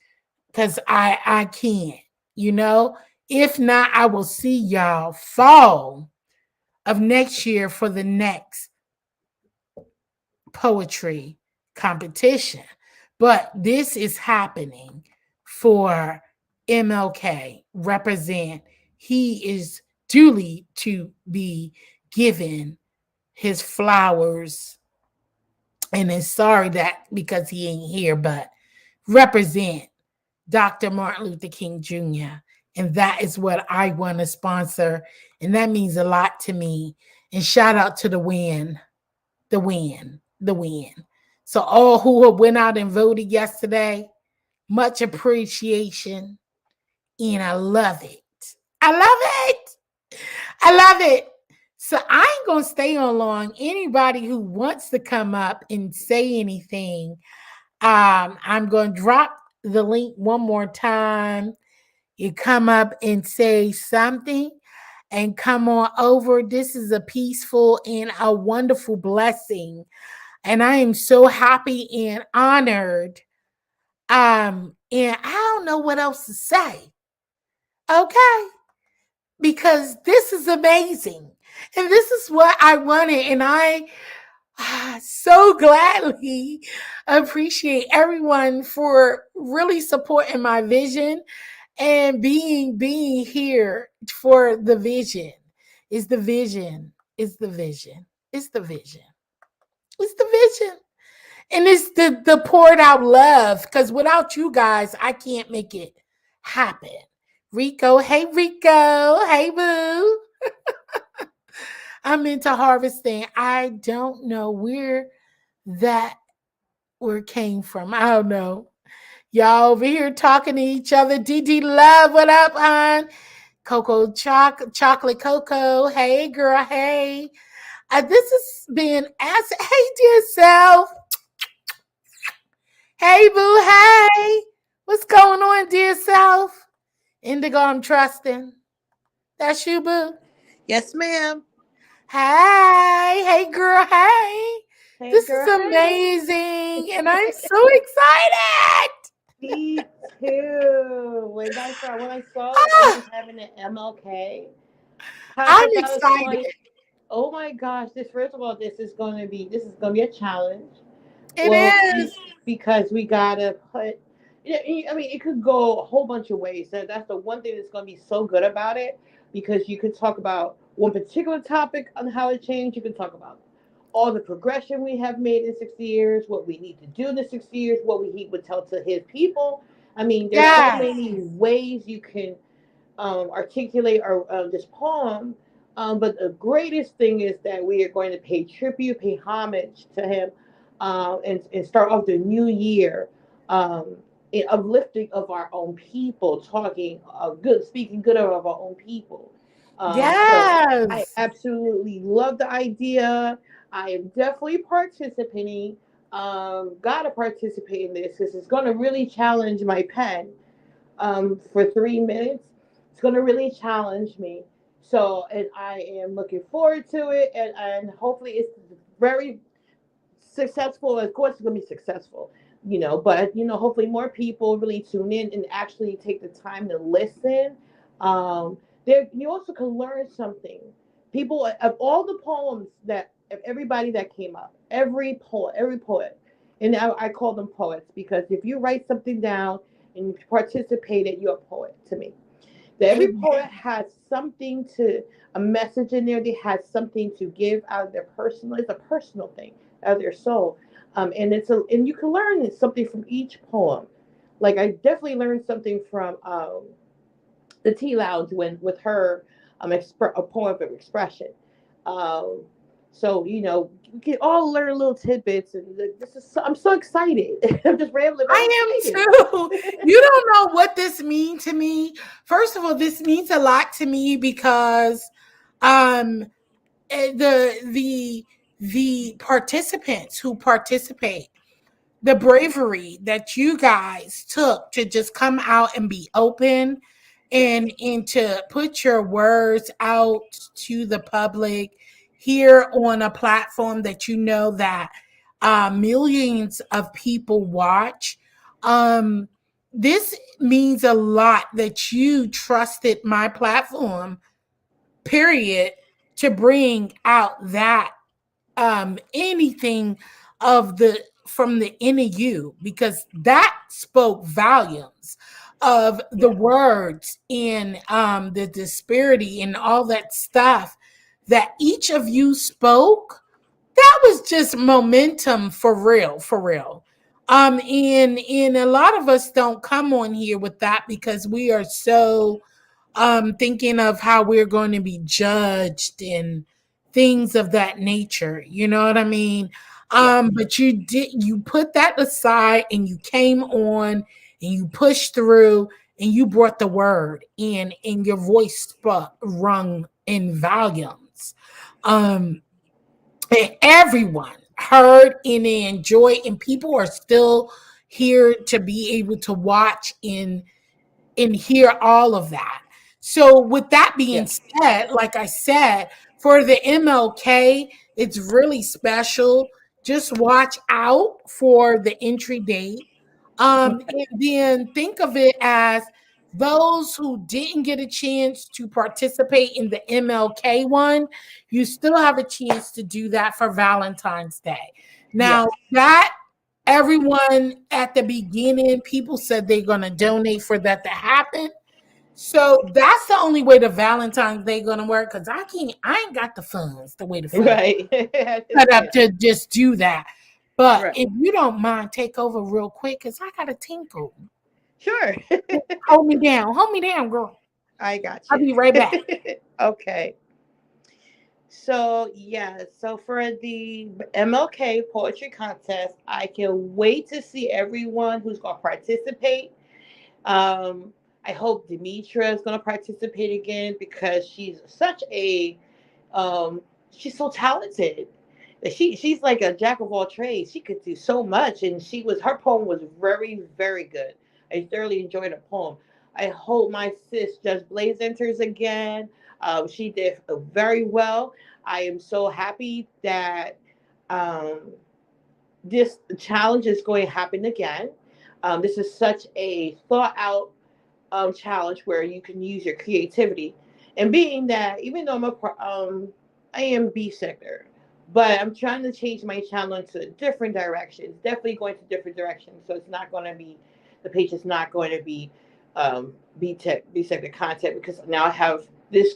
S2: because I can't, you know. If not, I will see y'all fall of next year for the next poetry competition. But this is happening for MLK represent. He is duly to be given his flowers, and is sorry that because he ain't here, but represent Dr. Martin Luther King Jr. And that is what I want to sponsor. And that means a lot to me. And shout out to the win. So all who went out and voted yesterday, much appreciation. And I love it. I love it. I love it. So I ain't gonna stay on long. Anybody who wants to come up and say anything, I'm gonna drop the link one more time. You come up and say something and come on over. This is a peaceful and a wonderful blessing. And I am so happy and honored. And I don't know what else to say. Okay. Because this is amazing. And this is what I wanted. And I so gladly appreciate everyone for really supporting my vision and being here for the vision. Is the vision. Is the vision. It's the vision. It's the vision. And it's the poured out love. Because without you guys, I can't make it happen. Rico, hey Rico, hey boo. I'm into harvesting. I don't know that where it came from. I don't know. Y'all over here talking to each other. DD Love, what up, hon? Chocolate Coco. Hey, girl, hey. This has been hey, dear self. Hey, boo, hey. What's going on, dear self? Indigo, I'm trusting. That's you, boo.
S4: Yes, ma'am.
S2: Hey, girl, hey.
S4: Hey,
S2: This is
S4: girl. Hey.
S2: amazing, and I'm so excited.
S4: Me too. When I saw that we
S2: Ah,
S4: was having an MLK
S2: I'm
S4: conference, I was
S2: excited.
S4: like, "Oh my gosh! This first of all, this is gonna be a challenge."
S2: It
S4: Well,
S2: is.
S4: because we gotta put. I mean, it could go a whole bunch of ways. That's the one thing that's gonna be so good about it, because you could talk about one particular topic on how it changed. You can talk about all the progression we have made in 60 years, what we need to do in the 60 years, what he would tell to his people. I mean, there's so
S2: Yes.
S4: many ways you can articulate or this poem. But the greatest thing is that we are going to pay tribute, pay homage to him, and start off the new year in uplifting of our own people, talking speaking good of our own people. So I
S2: Yes.
S4: absolutely love the idea. I am definitely participating. Gotta participate in this because it's going to really challenge my pen for 3 minutes It's going to really challenge me. So, and I am looking forward to it, and hopefully it's very successful. Of course, it's going to be successful, but hopefully more people really tune in and actually take the time to listen. There, you also can learn something. People of all the poems that of everybody that came up, every poet, and I call them poets because if you write something down and you participate, it, you're a poet to me. That every poet has something to a message in there. They have something to give out of their personal. It's a personal thing out of their soul, and you can learn something from each poem. Like I definitely learned something from the Tea Lounge when with her a poem of expression. Um, so we can all learn little tidbits, and I'm so excited. I'm just rambling, but I'm
S2: I am
S4: excited.
S2: too. You don't know what this means to me. First of all, this means a lot to me because um the participants who participate, the bravery that you guys took to just come out and be open
S4: Yes,
S2: and to put your words out to the public here on a platform that you know that millions of people watch. um this means a lot that you trusted my platform, period, to bring out that anything of the from the inner you, because that spoke volumes of the
S4: yeah,
S2: words and the disparity and all that stuff that each of you spoke. That was just momentum, for real, for real. And a lot of us don't come on here with that because we are so thinking of how we're going to be judged and things of that nature. You know what I mean?
S4: yeah.
S2: But you put that aside and you came on and you pushed through and you brought the word and your voice rung in volumes. Um, and everyone heard and they enjoyed, and people are still here to be able to watch and hear all of that. So, with that being
S4: Yeah.
S2: said, like I said, for the MLK, it's really special. Just watch out for the entry date. And then think of it as those who didn't get a chance to participate in the MLK one, you still have a chance to do that for Valentine's Day.
S4: Yes.
S2: Now, that everyone at the beginning, people said they're going to donate for that to happen. So that's the only way the Valentine's Day going to work because I ain't got the funds the way the funds
S4: Right. I
S2: set up
S4: understand.
S2: to just do that. But
S4: Right.
S2: if you don't mind, take over real quick because I got to tinkle.
S4: Sure.
S2: Hold me down, girl.
S4: I got
S2: I'll
S4: you.
S2: be right back.
S4: Okay. So yeah, so for the MLK poetry contest, I can wait to see everyone who's going to participate. I hope Demetra is going to participate again because she's such a she's so talented. She's like a jack of all trades. She could do so much, and her poem was very very good. I thoroughly enjoyed her poem. I hope my sis Judge Blaze enters again. She did very well. I am so happy that um, this challenge is going to happen again. This is such a thought out challenge where you can use your creativity. And being that, even though I am B sector, but I'm trying to change my channel into different directions. Definitely going to different directions. So it's not going to be the page is not going to be B sector content because now I have this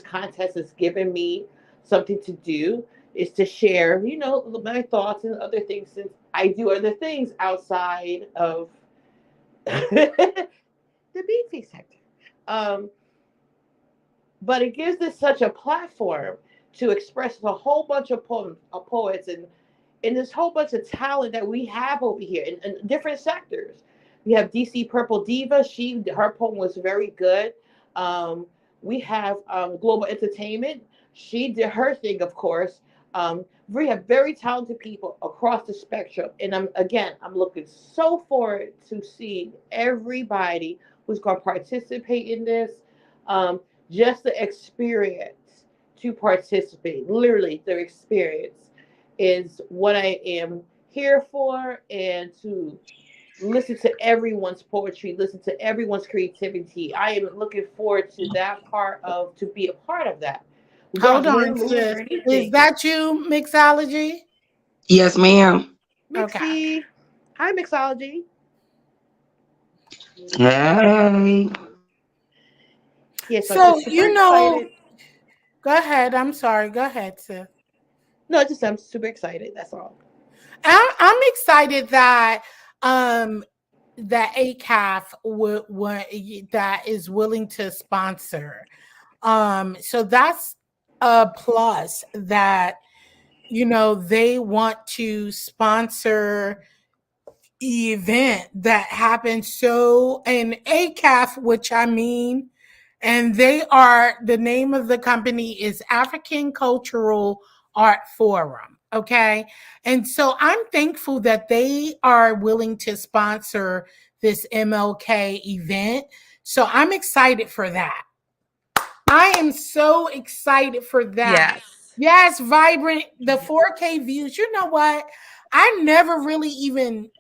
S4: contest has given me something to do is to share, my thoughts and other things since I do other things outside of the BT sector. Um, but it gives us such a platform to express a whole bunch of poets and this whole bunch of talent that we have over here in different sectors. We have DC Purple Diva. Her poem was very good. Um, we have Global Entertainment. She did her thing, of course. We have very talented people across the spectrum, and I'm looking so forward to see everybody who's going to participate in this. Um, just the experience to participate, literally the experience, is what I am here for, and to listen to everyone's poetry, listen to everyone's creativity. I am looking forward to that part of to be a part of that
S2: Hold
S4: without
S2: on,
S4: hearing movies or
S2: sis. Is
S4: anything.
S2: that you, Mixology?
S5: Yes, ma'am.
S2: Okay.
S4: Mixie, hi Mixology.
S5: Hey.
S4: Yes, I'm
S2: So,
S4: just super excited.
S2: go ahead. I'm sorry. Go ahead, sis.
S4: No, just I'm super excited. That's all.
S2: I'm excited that um that ACAF that is willing to sponsor. So that's a plus that they want to sponsor event that happens so in ACAF, which I mean, and the name of the company is African Cultural Art Forum. Okay. And so I'm thankful that they are willing to sponsor this MLK event. So I'm excited for that. I am so excited for that.
S4: Yes.
S2: Yes, vibrant, the 4K views. You know what? I never really even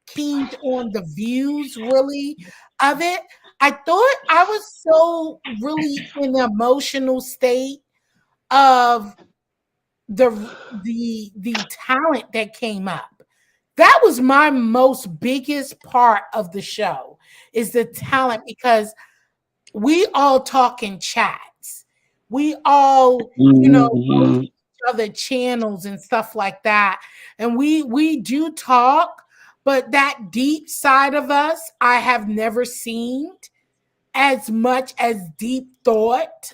S2: keyed on the views really of it. I thought I was so really in an emotional state of the talent that came up. That was my most biggest part of the show is the talent because we all talk in chats. We all, go to
S5: Mhm.
S2: each other channels and stuff like that. And we do talk, but that deep side of us, I have never seen as much as deep thought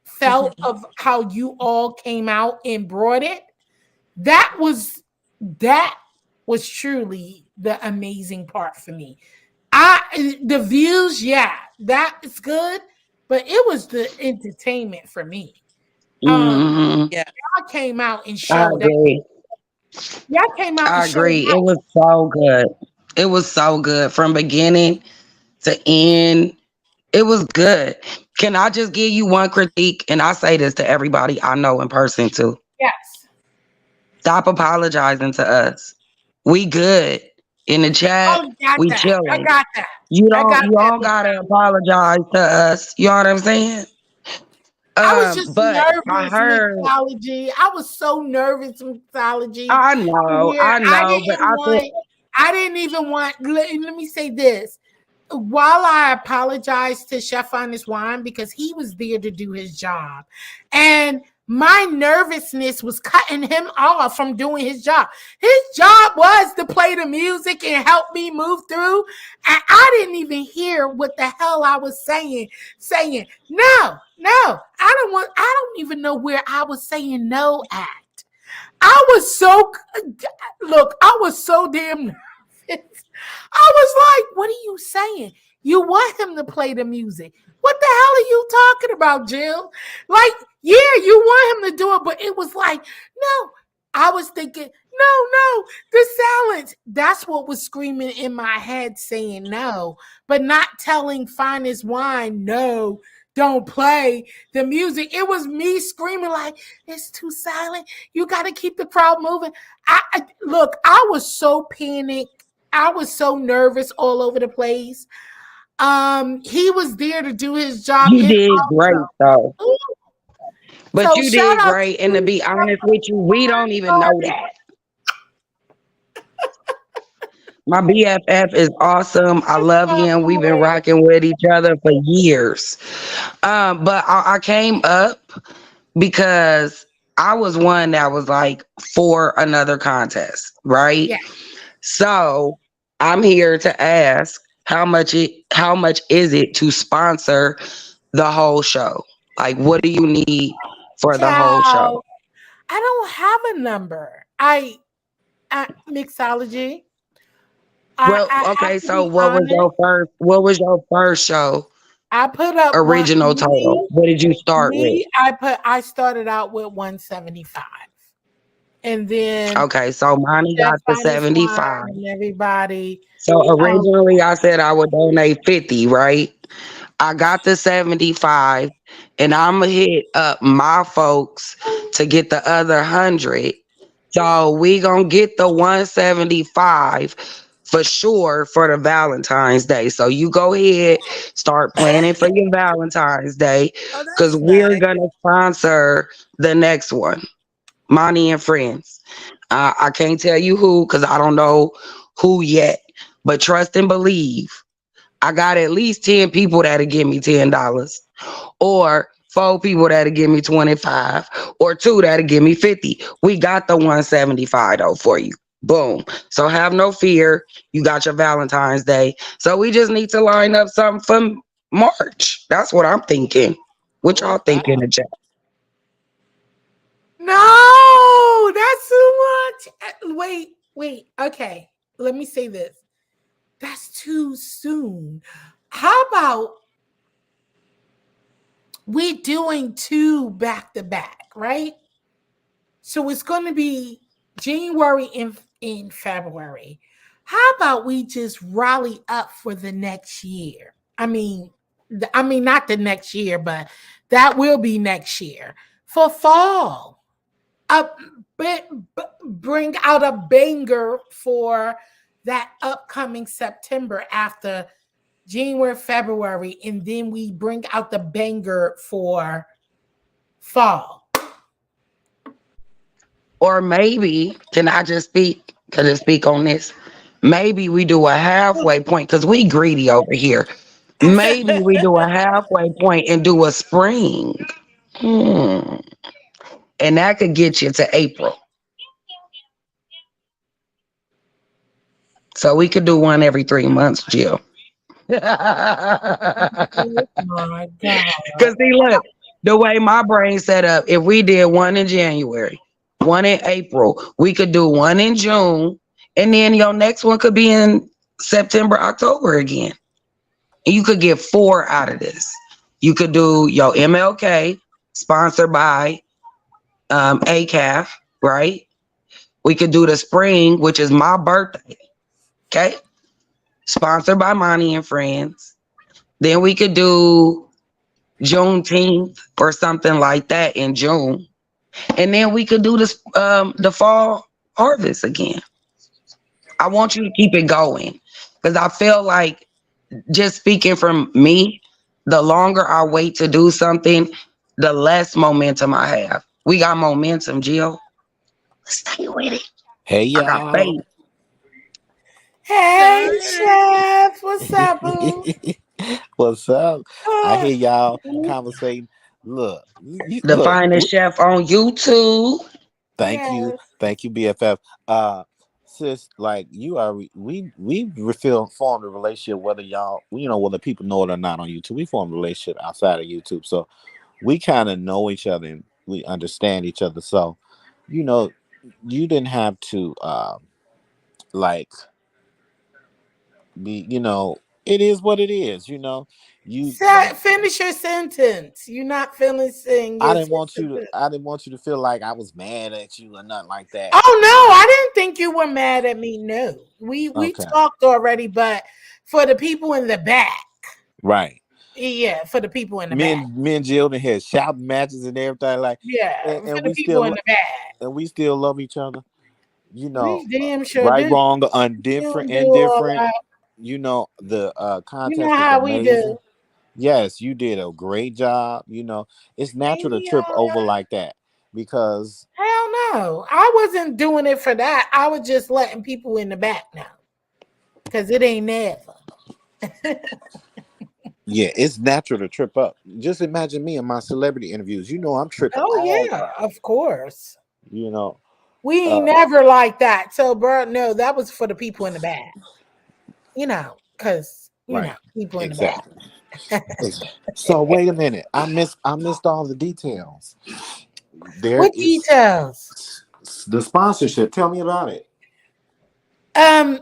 S2: felt of how you all came out and brought it. That was that was truly the amazing part for me. The views, yeah, that is good, but it was the entertainment for me. Um,
S5: Mhm.
S4: Yeah.
S2: I came out and
S5: I
S2: showed up.
S5: agree.
S2: Y'all came out and
S5: I
S2: showed
S5: agree. It
S2: out.
S5: was so good. It was so good from beginning to end. It was good. Can I just give you one critique? And I say this to everybody I know in person too.
S2: Yes.
S5: Stop apologizing to us. We good in the chat.
S2: Oh, got
S5: We
S2: that. I
S5: chilling.
S2: got that.
S5: You
S2: I
S5: don't.
S2: got
S5: You
S2: that.
S5: don't gotta apologize to us. You know what I'm saying?
S2: I was just
S5: But I
S2: nervous,
S5: heard.
S2: mixology. I was so nervous, mixology. Where
S5: I know, but I think
S2: I didn't even want. Let me say this. While I apologize to Chef on his wine because he was there to do his job, and my nervousness was cutting him off from doing his job. His job was to play the music and help me move through. And I didn't even hear what the hell I was saying. Saying no, no, I don't want. I don't even know where I was saying no at. I was so look. I was so damn nervous. I was like, what are you saying? You want him to play the music. What the hell are you talking about, Jill? Like, yeah, you want him to do it, but it was like, no. I was thinking, no, the silence. That's what was screaming in my head saying no, but not telling Fine as Wine, no, don't play the music. It was me screaming like, it's too silent. You got to keep the crowd moving. Look, I was so panicked. I was so nervous all over the place. He was there to do his job
S5: you
S2: and
S5: did great though.
S2: also,
S5: But
S2: so
S5: you
S2: shout
S5: did
S2: out to
S5: great. And to
S2: you,
S5: be honest with you, we don't even know that. My BFF is awesome. I love him. We've been rocking with each other for years. But I came up because I was one that was like for another contest, right?
S2: yeah,
S5: So I'm here to ask how much is it to sponsor the whole show? Like what do you need for the whole show?
S2: child. I don't have a number. I mixology.
S5: Well,
S2: I have
S5: okay,
S2: to
S5: so
S2: be honest.
S5: what was your first show
S2: I put up one
S5: original total? What did you start with?
S2: I started out with 175. And then
S5: Okay, so Monty
S2: Chef
S5: got the
S2: Finest Wine
S5: 75.
S2: and everybody.
S5: So
S2: Um,
S5: originally I said I would donate 50, right? I got the 75, and I'm gonna hit up my folks to get the other 100. So we gonna get the 175 for sure for the Valentine's Day. So you go ahead, start planning for your Valentine's Day,
S2: Oh,
S5: because
S2: that's
S5: we're
S2: nice.
S5: gonna sponsor the next one, Monty and Friends. I can't tell you who because I don't know who yet, but trust and believe. I got at least 10 people that'll give me $10, or 4 people that'll give me 25, or two that'll give me 50. We got the 175 though for you. Boom. So have no fear. You got your Valentine's Day. So we just need to line up something for March. That's what I'm thinking. What
S6: Oh
S5: y'all think in
S6: wow.
S5: the chat?
S2: No, that's too much. Wait. Okay, let me say this. That's too soon. How about we doing two back to back, right? So it's going to be January in February. How about we just rally up for the next year? I mean, not the next year, but that will be next year for fall. Up, bring out a banger for that upcoming September after January, February, and then we bring out the banger for fall.
S5: Or maybe, can I just speak? Can I speak on this? Maybe we do a halfway point because we greedy over here. Maybe we do a halfway point and do a spring. Hmm. And that could get you to April. So we could do one every 3 months, Jill. Because
S2: Oh my God.
S5: see, look, the way my brain set up, if we did one in January, one in April, we could do one in June, and then your next one could be in September, October again. And you could get four out of this. You could do your MLK, sponsored by ACAF, right? We could do the spring, which is my birthday, okay? Sponsored by Monty and Friends. Then we could do Juneteenth or something like that in June. And then we could do this the fall harvest again. I want you to keep it going because I feel like, just speaking from me, the longer I wait to do something, the less momentum I have. We got momentum, Jill. Stay with it.
S6: Hey
S5: I got
S6: y'all.
S5: faith.
S2: Hey, Chef. What's up, boo?
S6: What's up? I
S2: Oh,
S6: hear y'all conversating. Look, you,
S5: The
S6: look.
S5: finest chef on YouTube.
S2: yes.
S6: Thank you, BFF. Uh, sis, like you are, we feel formed a relationship. Whether y'all, whether people know it or not on YouTube, we formed a relationship outside of YouTube. So we kind of know each other and we understand each other. So, you know, you didn't have to like be, it is what it is. You like.
S2: Finish your sentence. You're not finishing
S6: I
S2: your
S6: didn't want you to.
S2: sentence.
S6: I didn't want you to feel like I was mad at you or nothing like that.
S2: Oh no, I didn't think you were mad at me. No, we
S6: Okay,
S2: talked already, but for the people in the back,
S6: right.
S2: yeah, for the people in the
S6: Me
S2: back,
S6: and me and Jill had shouting matches and everything like,
S2: yeah,
S6: and,
S2: for
S6: and
S2: the
S6: we
S2: people in
S6: still
S2: the back.
S6: and we still love each other.
S2: We damn sure
S6: Right,
S2: do.
S6: wrong,
S2: We
S6: undifferent,
S2: don't do all
S6: indifferent.
S2: that.
S6: The
S2: You know
S6: contest was
S2: how we
S6: amazing.
S2: do.
S6: Yes, you did a great job. It's
S2: Ain't
S6: natural to
S2: we
S6: trip
S2: all
S6: over
S2: that?
S6: like that because
S2: Hell no. I wasn't doing it for that. I was just letting people in the back now. Because it ain't never.
S6: yeah, it's natural to trip up. Just imagine me in my celebrity interviews. I'm tripping
S2: Oh
S6: all the
S2: yeah,
S6: time.
S2: of course.
S6: You know,
S2: We ain't
S6: uh,
S2: never like that. So bro, no, that was for the people in the back. Because
S6: right,
S2: people in the back.
S6: exactly. So wait a minute, I missed all the details. There
S2: What
S6: is
S2: details?
S6: the sponsorship. Tell me about it.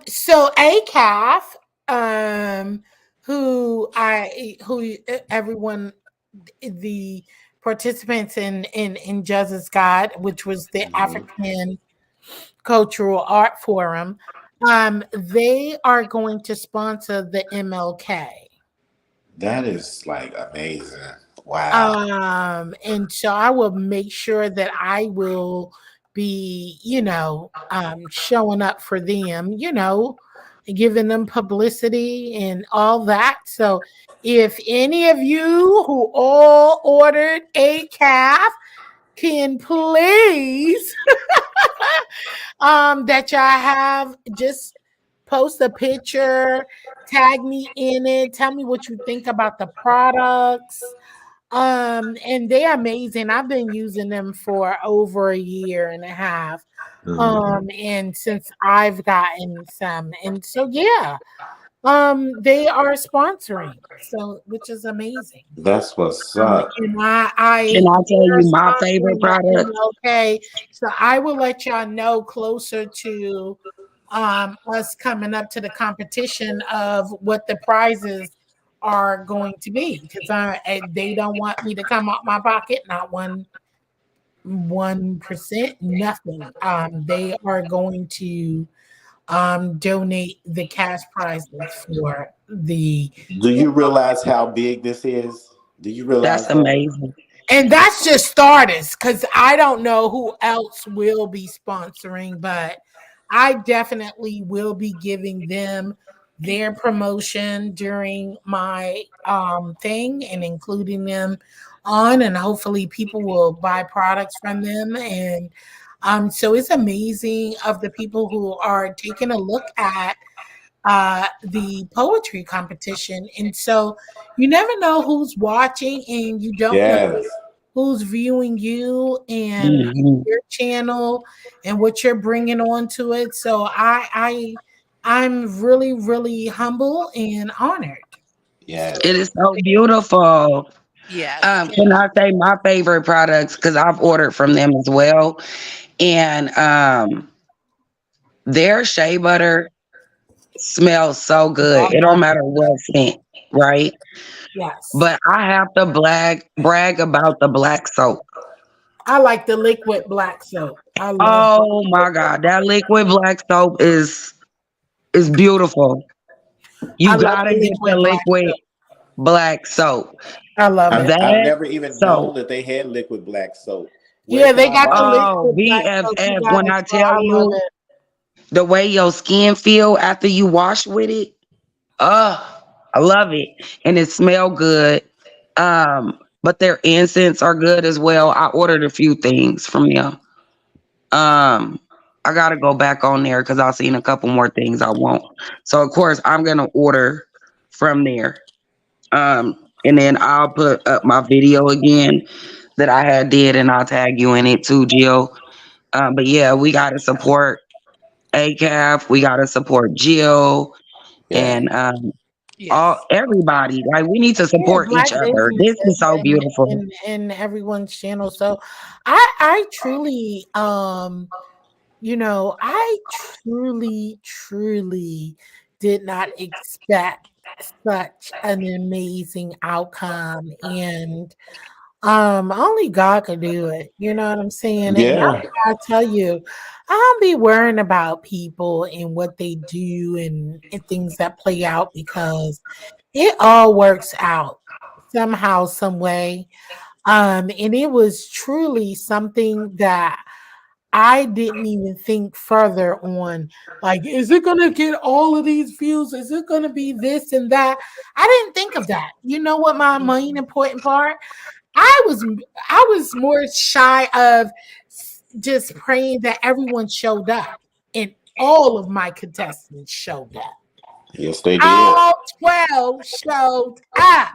S2: So ACAF, um, who everyone, the participants in Justice God, which was the
S6: Mhm.
S2: African Cultural Art Forum, they are going to sponsor the MLK.
S6: That is like amazing. Wow.
S2: And so I will make sure that I will be, showing up for them, giving them publicity and all that. So if any of you who all ordered a calf can please that y'all have, just post a picture, tag me in it, tell me what you think about the products. And they're amazing. I've been using them for over a year and a half. And since I've gotten some, and so yeah, they are sponsoring, so which is amazing.
S6: That's what's up.
S2: And I
S5: Can I tell
S2: they're
S5: you my favorite
S2: sponsoring
S5: product?
S2: the MLK, so I will let y'all know closer to us coming up to the competition of what the prizes are going to be, because they don't want me to come out my pocket, not 1%, nothing. They are going to donate the cash prizes for the,
S6: Do you realize how big this is? Do you realize
S5: That's
S6: that?
S5: amazing.
S2: and that's just starters, because I don't know who else will be sponsoring, but I definitely will be giving them their promotion during my thing and including them on, and hopefully people will buy products from them. And so it's amazing of the people who are taking a look at the poetry competition. And so you never know who's watching, and you don't know
S6: Yes.
S2: who's viewing you and
S5: Mhm.
S2: your channel and what you're bringing onto it. So I'm really, really humble and honored.
S6: Yes.
S5: It is so beautiful.
S7: Yes, it's
S5: Can I say my favorite products? Because I've ordered from them as well. And their shea butter smells so good.
S2: I
S5: It don't
S2: love
S5: matter
S2: it.
S5: what scent, right?
S2: Yes.
S5: But I have to brag about the black soap.
S2: I like the liquid black soap. I love the
S5: Oh my
S2: liquid
S5: God,
S2: black
S5: that
S2: soap.
S5: liquid black soap is beautiful.
S2: I
S5: You
S2: love
S5: gotta
S2: the
S5: get the
S2: liquid black
S5: liquid
S2: soap.
S5: black soap.
S2: I love it.
S6: I've
S5: That
S6: never even known
S5: soap.
S6: that they had liquid black soap. Where
S2: Yeah,
S6: can
S2: they
S6: I
S2: got
S6: buy
S2: the
S6: it?
S5: Oh,
S2: liquid black soap. You
S5: BFF. When
S2: gotta
S5: I
S2: try.
S5: tell
S2: I love
S5: you
S2: it.
S5: the way your skin feel after you wash with it, I love it, and it smell good. But their incense are good as well. I ordered a few things from them. Um, I gotta go back on there because I've seen a couple more things I want. So of course I'm gonna order from there. And then I'll put up my video again that I had did, and I'll tag you in it too, Jill. But yeah, we gotta support ACAF. We gotta support Jill
S6: Yeah.
S5: and all
S7: yes.
S5: everybody. Like we need to
S2: Yeah,
S5: support
S2: black
S5: each other. This
S2: businesses
S5: is so beautiful.
S2: and everyone's channel. So I truly I truly did not expect such an amazing outcome. And only God could do it. You know what I'm saying? And that's
S6: Yeah.
S2: why I tell you, I don't be worrying about people and what they do and things that play out, because it all works out somehow, some way. And it was truly something that I didn't even think further on. Like, is it gonna get all of these views? Is it gonna be this and that? I didn't think of that. You know what my main important part? I was I was more shy of just praying that everyone showed up, and all of my contestants showed up.
S6: Yes, they did.
S2: All 12 showed up.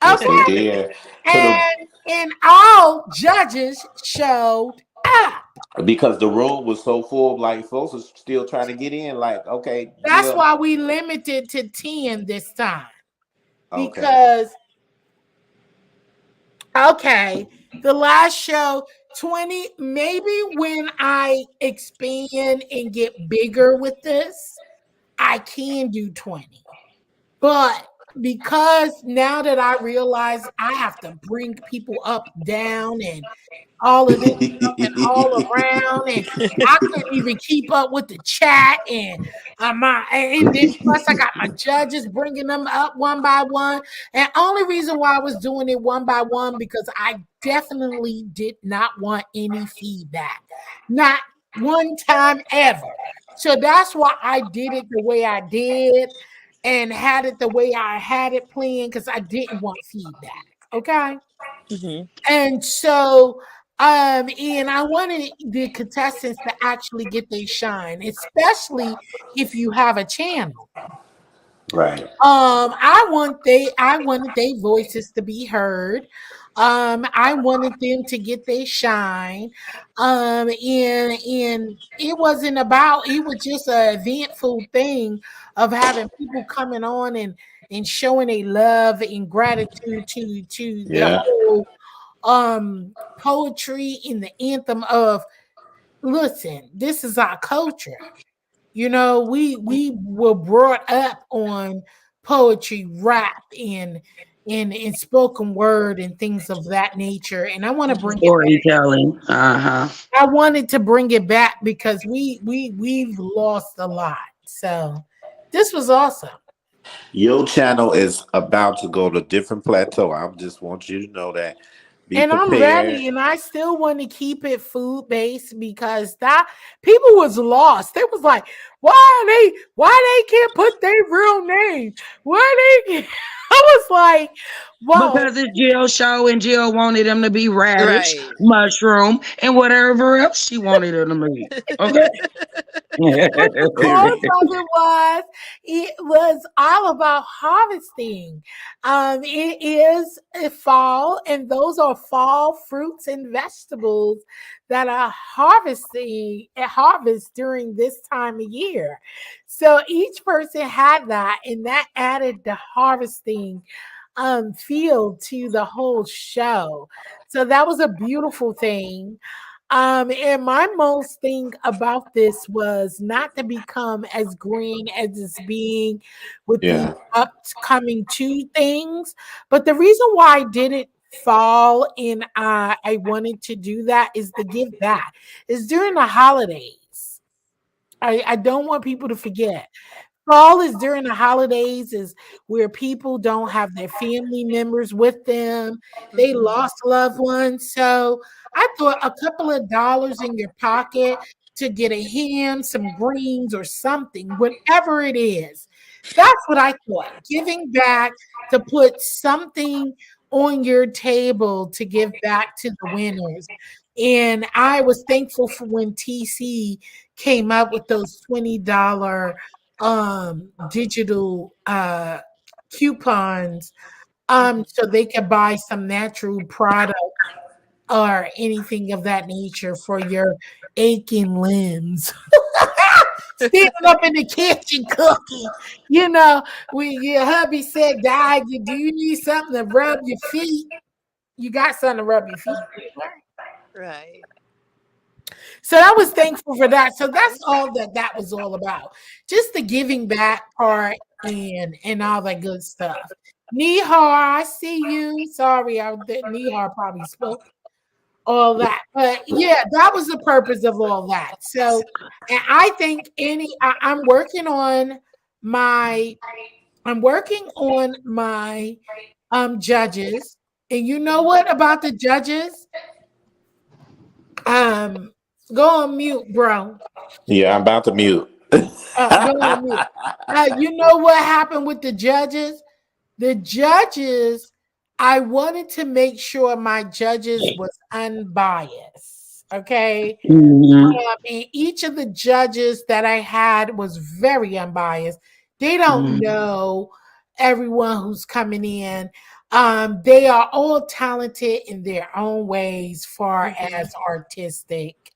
S6: Yes, they
S2: Okay.
S6: did. To
S2: And all judges showed up.
S6: because the room was so full, like folks was still trying to get in. Like, okay,
S2: That's
S6: Jill.
S2: why we limited to 10 this time.
S6: Okay.
S2: Because, okay, the last show, 20, maybe when I expand and get bigger with this, I can do 20. But because now that I realize I have to bring people up, down, and all of this stuff and all around, and I couldn't even keep up with the chat, and and then plus I got my judges bringing them up one by one. And only reason why I was doing it one by one because I definitely did not want any feedback, not one time ever. So that's why I did it the way I did and had it the way I had it planned because I didn't want feedback. Okay.
S4: Hmm.
S2: And so, and I wanted the contestants to actually get their shine, especially if you have a channel.
S6: Right.
S2: I wanted their voices to be heard. I wanted them to get their shine. And it wasn't about, it was just an eventful thing of having people coming on and showing a love and gratitude to the
S6: Yeah.
S2: whole poetry in the anthem of, listen, this is our culture. You know, we were brought up on poetry, rap, and spoken word and things of that nature. And I want to bring it back.
S5: Storytelling. Uh-huh.
S2: I wanted to bring it back because we've lost a lot. So this was awesome.
S6: Your channel is about to go to a different plateau. I just want you to know that. Be
S2: And I'm
S6: prepared.
S2: ready, and I still want to keep it food based because that people was lost. They was like, why they can't put their real name? Why they can't? I was like, whoa.
S5: Because it's Jill show and Jill wanted them to be radish,
S4: Right.
S5: mushroom, and whatever else she wanted them to be. Okay.
S2: But the cause of it was all about harvesting. It is a fall, and those are fall fruits and vegetables that are harvesting at harvest during this time of year. So each person had that, and that added the harvesting feel to the whole show. So that was a beautiful thing. And my most thing about this was not to become as green as it's being with the
S6: Yeah.
S2: upcoming two things. But the reason why I didn't fall and I wanted to do that is to give back. It's during the holidays. I don't want people to forget. Fall is during the holidays, is where people don't have their family members with them. They
S4: Hmm.
S2: lost loved ones. So I thought a couple of dollars in your pocket to get a ham, some greens, or something, whatever it is. That's what I thought. Giving back to put something on your table to give back to the winners. And I was thankful for when TC came up with those $20 digital coupons so they could buy some natural product or anything of that nature for your aching limbs. Standing up in the kitchen cooking, you know, when your hubby said, "Dad, do you need something to rub your feet?" You got something to rub your feet with, right?
S4: Right.
S2: So I was thankful for that. So that's all that was all about. Just the giving back part and all that good stuff. Nihar, I see you. Sorry, Nihar probably spoke all that. But yeah, that was the purpose of all that. So and I think I'm working on my judges. And you know what about the judges? Um Go on mute, bro.
S6: Yeah, I'm about to mute.
S2: Go on mute. You know what happened with the judges? The judges, I wanted to make sure my judges was unbiased. Okay.
S5: Mhm.
S2: And each of the judges that I had was very unbiased. They don't
S5: Mhm.
S2: know everyone who's coming in. They are all talented in their own ways, far
S4: Hmm.
S2: as artistic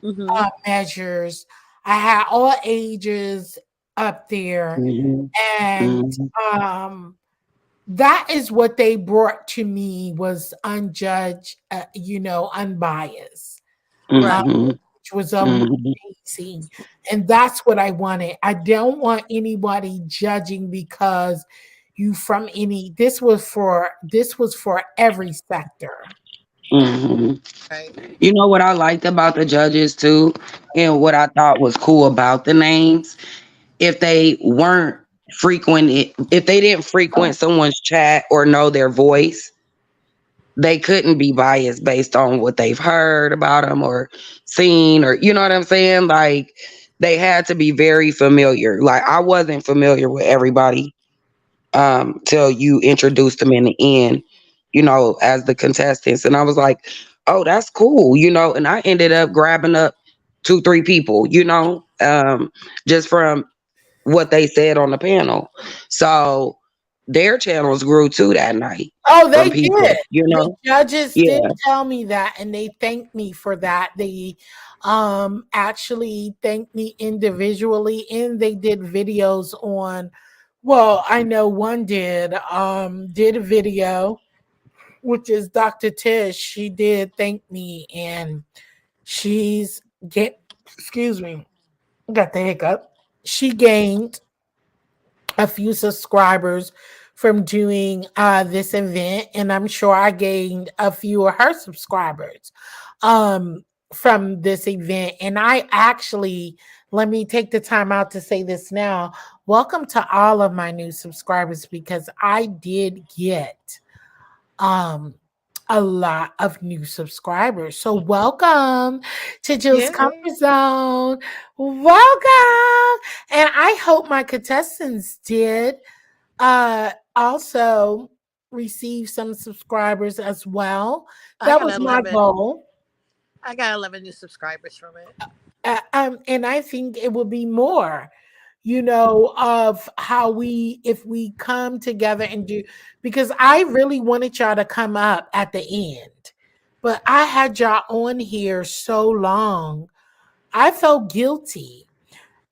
S4: Hmm.
S2: measures. I had all ages up there,
S5: Mhm.
S2: and
S5: Mhm.
S2: um, that is what they brought to me was unjudged, unbiased, uh,
S4: Right.
S5: Mhm.
S2: which was
S5: Mhm.
S2: amazing. And that's what I wanted. I don't want anybody judging because you from any. This was for every sector.
S5: Hmm.
S4: Right.
S5: You know what I liked about the judges too, and what I thought was cool about the names, if they weren't if they didn't frequent someone's chat or know their voice, they couldn't be biased based on what they've heard about them or seen, or you know what I'm saying? Like they had to be very familiar. Like I wasn't familiar with everybody till you introduced them in the end, as the contestants. And I was like, oh, that's cool, and I ended up grabbing up two, three people, just from what they said on the panel. So their channels grew too that night
S2: Oh, they
S5: from
S2: did.
S5: people,
S2: The judges did
S5: Yeah.
S2: tell me that, and they thanked me for that. They actually thanked me individually, and they did videos on. Well, I know one did a video, which is Dr. Tish. She did thank me, and she's get excuse me, got the hiccup. She gained a few subscribers from doing this event, and I'm sure I gained a few of her subscribers um, from this event. And I actually, let me take the time out to say this now. Welcome to all of my new subscribers, because I did get um a lot of new subscribers. So welcome to Jill's
S4: Yay.
S2: Comfort Zone. Welcome. And I hope my contestants did also receive some subscribers as well.
S4: I
S2: That
S4: got
S2: was my
S4: 11.
S2: goal.
S4: I got 11 new subscribers from it.
S2: And I think it will be more, of how if we come together and do, because I really wanted y'all to come up at the end, but I had y'all on here so long. I felt guilty.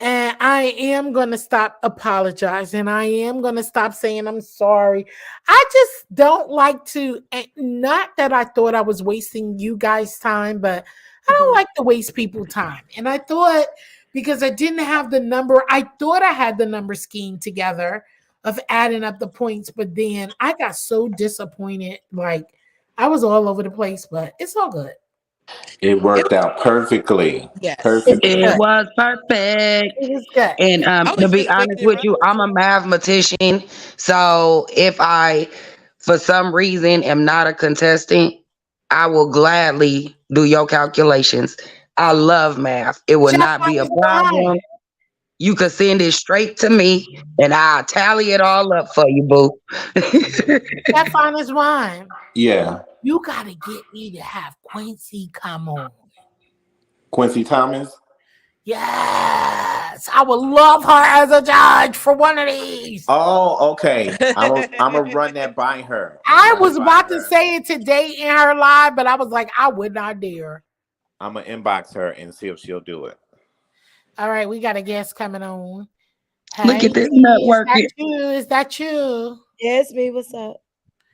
S2: And I am going to stop apologizing. I am going to stop saying I'm sorry. I just don't like to, and not that I thought I was wasting you guys' time, but I don't
S4: Mhm.
S2: like to waste people time. And I thought, because I didn't have the number, I thought I had the number scheme together of adding up the points, but then I got so disappointed. Like I was all over the place, but it's all good.
S6: It
S4: It
S6: worked
S4: was
S6: out perfectly.
S2: It
S4: yes.
S2: was
S5: It
S2: good.
S6: Perfectly.
S5: was perfect.
S2: It was good.
S5: And
S4: I
S5: to
S4: was
S5: be
S4: just
S5: honest
S4: thinking
S5: with
S4: about
S5: you,
S4: it
S5: I'm a
S4: too.
S5: mathematician. So if I, for some reason, am not a contestant, I will gladly do your calculations. I love math. It would
S2: Chef
S5: not be a
S2: Michael Wine.
S5: problem. You could send it straight to me and I'll tally it all up for you, boo.
S2: Chef on his wine.
S6: Yeah.
S2: You gotta get me to have Quincy come on.
S6: Quincy Thomas.
S2: Yes, I would love her as a judge for one of these.
S6: Oh, okay. I'm gonna run that by her. I'm gonna
S2: I
S6: run
S2: was
S6: it by
S2: about to
S6: her.
S2: say it today in her live, but I was like, I would not dare.
S6: I'm gonna inbox her and see if she'll do it.
S2: All right, we got a guest coming on.
S5: Look
S2: Hey,
S5: at this
S2: D, is that
S5: networking.
S2: you? Is that you?
S7: Yes, me. What's up?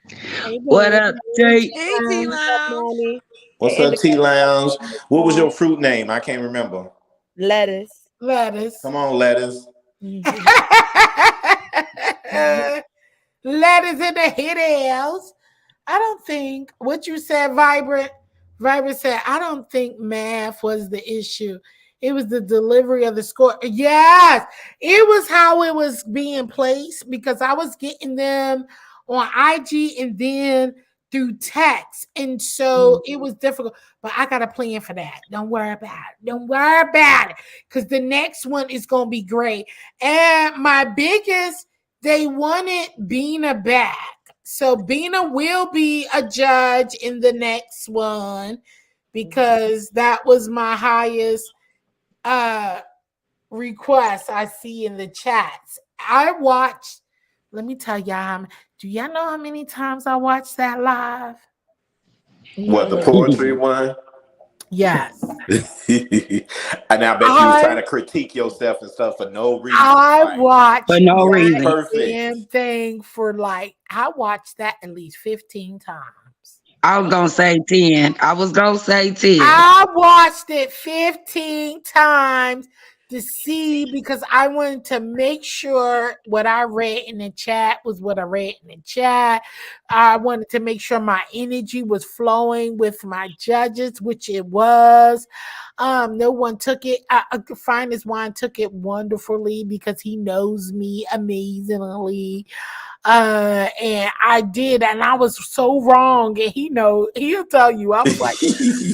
S7: Hey,
S5: What
S7: babe.
S5: up,
S7: Hey,
S5: Jake?
S4: Hey, T
S7: What's up,
S4: Lounge.
S7: Mommy?
S6: What's
S7: Hey,
S6: up, T Lounge? What was
S7: Indica.
S6: your fruit name? I can't remember.
S7: Lettuce.
S2: Lettuce.
S6: Come on, lettuce.
S2: Lettuce in the hit house. I don't think what you said, Vibrant. Vibrant said, I don't think math was the issue. It was the delivery of the score. Yes, it was how it was being placed, because I was getting them on IG and then through text. And so it was difficult. But I got a plan for that. Don't worry about it. Don't worry about it. Because the next one is going to be great. And my biggest, they wanted Bina back. So Bina will be a judge in the next one, because that was my highest uh request I see in the chats. I watched, let me tell y'all, do y'all know how many times I watched that live?
S6: What, the
S7: Mm-mm.
S6: poetry one?
S2: Yes.
S6: And I bet you was
S2: I
S6: trying to critique yourself and stuff for no reason.
S2: I
S6: Like,
S5: For
S2: watched
S5: no
S6: that was
S2: that
S5: reason.
S6: perfect.
S2: damn thing for like, I watched that at least 15 times.
S5: I was gonna say 10. I was gonna say 10.
S2: I watched it 15 times to see because I wanted to make sure what I read in the chat was what I read in the chat. I wanted to make sure my energy was flowing with my judges, which it was. No one took it. Finest Wine took it wonderfully because he knows me amazingly. And I did, and I was so wrong, and he'll tell you. I was like,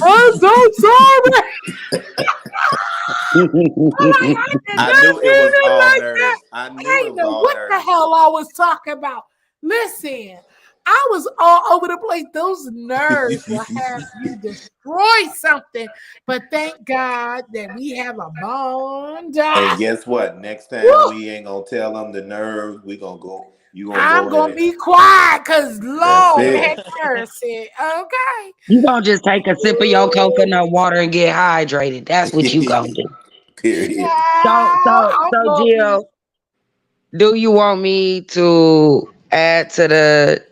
S2: I'm so sorry. I'm like, I did
S6: I
S2: not
S6: knew it
S2: mean
S6: was
S2: it
S6: all
S2: like that.
S6: nerves. I
S2: I
S6: knew it
S2: didn't
S6: was
S2: know
S6: all
S2: what the
S6: nerves.
S2: hell I was talking about. Listen, I was all over the place. Those nerves will have you destroy something. But thank God that we have a bond.
S6: And guess what? Next time we ain't gonna tell them the nerves. We gonna go. You gonna
S2: I'm
S6: go in
S2: gonna
S6: it.
S2: be quiet because
S6: That's
S2: Lord have
S6: it.
S2: mercy. Okay.
S5: You gonna just take a sip of your coconut water and get hydrated. That's what you gonna do.
S6: Period.
S2: I'm
S5: So
S2: gonna be
S5: Jill, do you want me to add to the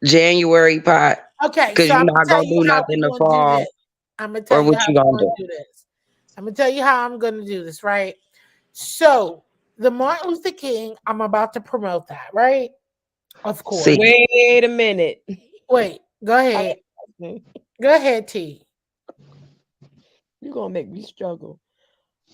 S5: January pot?
S2: okay.
S5: Cause
S2: So
S5: you're
S2: I'm gonna
S5: not
S2: tell
S5: gonna
S2: you
S5: do
S2: how
S5: nothing
S2: we're
S5: to
S2: gonna do
S5: fall,
S2: this. I'm gonna tell
S5: or
S2: you
S5: what
S2: how
S5: you
S2: we're
S5: gonna
S2: gonna
S5: do?
S2: do this. I'm gonna tell you how I'm gonna do this, right? So the Martin Luther King, I'm about to promote that, right? Of course.
S5: See,
S7: Wait a minute.
S2: Wait, go
S7: I
S2: ahead. Go ahead, T.
S7: You're gonna make me struggle.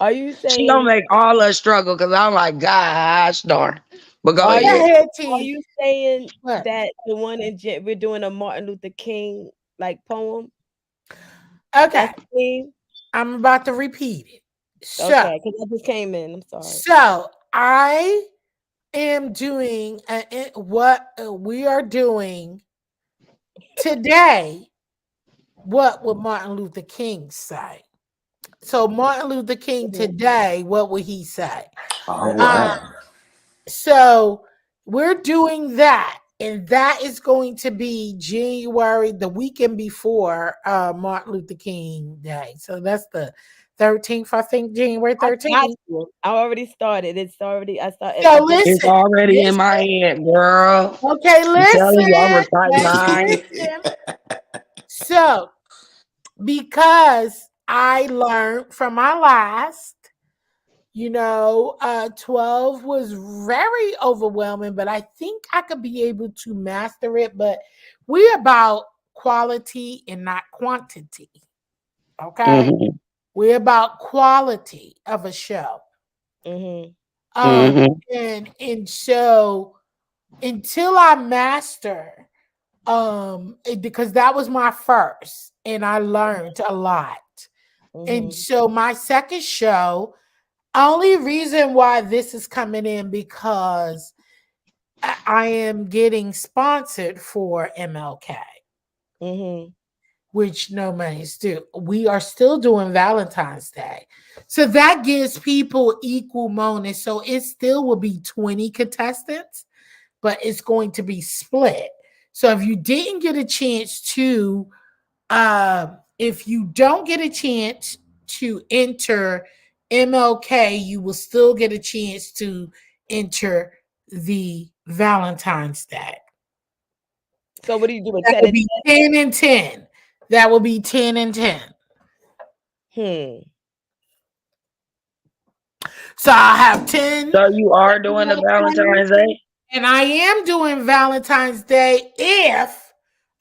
S7: Are you
S5: she gonna
S7: saying
S5: make all us struggle. Cause I'm like, gosh darn. But go
S7: are
S2: Go
S7: you
S5: ahead.
S2: ahead,
S7: are
S2: T.
S7: you saying
S2: What?
S7: that the one in we're doing a Martin Luther King like poem?
S2: Okay,
S7: That's the theme?
S2: I'm about to repeat it. So,
S7: Okay, because I just came in. I'm sorry.
S2: so I am doing what we are doing today. What would Martin Luther King say? So Martin Luther King
S7: Mhm.
S2: today, what would he say?
S6: All
S2: Uh,
S6: right.
S2: so we're doing that, and that is going to be January, the weekend before Martin Luther King Day. So that's the 13th, I think, January
S7: I got
S2: 13th.
S7: you. I already started. It's already I started.
S2: So
S7: I just
S5: It's
S2: listen,
S5: already in my
S2: listen.
S5: head, girl.
S2: Okay,
S5: I'm telling you, I'm
S2: listen.
S5: reciting
S2: Let's
S5: mine.
S2: listen. So because I learned from my last 12 was very overwhelming, but I think I could be able to master it. But we're about quality and not quantity. Okay.
S5: Hmm.
S2: We're about quality of a show.
S7: mm-hmm.
S2: Um,
S5: Hmm.
S2: and so until I master, because that was my first, and I learned a lot. And
S7: Mm-hmm.
S2: so my second show, only reason why this is coming in because I am getting sponsored for MLK,
S7: Mm-hmm.
S2: which no money's due. We are still doing Valentine's Day. So that gives people equal bonus. So it still will be 20 contestants, but it's going to be split. So if you don't get a chance to enter MLK, you will still get a chance to enter the Valentine's Day.
S7: So what are you doing?
S2: That
S7: 10
S2: will
S7: and
S2: be 10 and 10. That will be 10 and 10.
S7: 10?
S2: So I'll have 10
S5: So you are doing the Valentine's Day?
S2: and I am doing Valentine's Day if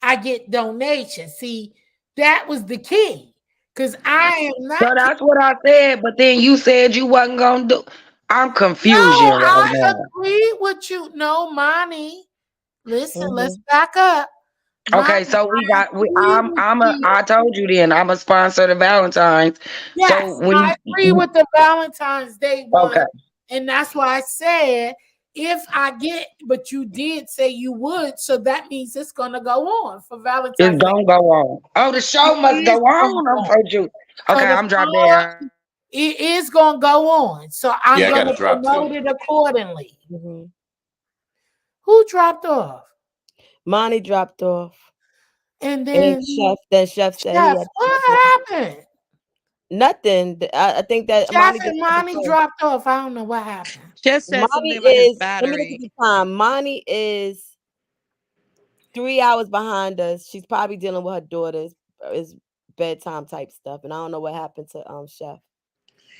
S2: I get donations. See, that was the key because I am
S5: So
S2: not.
S5: that's what I said, but then you said you wasn't gonna do. I'm confusion
S2: No,
S5: right
S2: I
S5: now.
S2: agree with you. No, Monty. Listen, let's
S7: Mm-hmm.
S2: back up.
S5: Okay,
S2: Monty,
S5: so we
S2: I
S5: got we
S2: agree with you.
S5: I told you then I'm a sponsor of Valentine's.
S2: Yes,
S5: So when
S2: I agree with the Valentine's Day one.
S5: okay,
S2: And that's why I said if I get, but you did say you would, so that means it's gonna go on for
S5: it's
S2: Valentine's Day.
S5: gonna go on. Oh, the
S2: It
S5: show must go
S2: is gonna
S5: on. I'm
S2: go on.
S5: so you.
S2: So
S5: Okay,
S2: the
S5: I'm dropped
S2: poll,
S5: there.
S2: it is gonna go on. So I'm
S6: Yeah, I got
S2: gonna
S6: to drop too.
S2: promote it accordingly.
S7: Mm-hmm.
S2: Who dropped off?
S7: Monty dropped off.
S2: And
S7: And
S2: then
S7: Chef said he
S2: Chef,
S7: had
S2: what happened?
S7: nothing. I think that
S2: Jeff
S7: Monty just
S2: and
S7: had to
S2: Monty
S7: go.
S2: dropped off. I don't know what happened.
S8: Just said
S7: Monty
S8: something about his
S7: is, let me look at
S8: battery.
S7: the time. Monty is 3 hours behind us. She's probably dealing with her daughter's is bedtime type stuff. And I don't know what happened to Chef.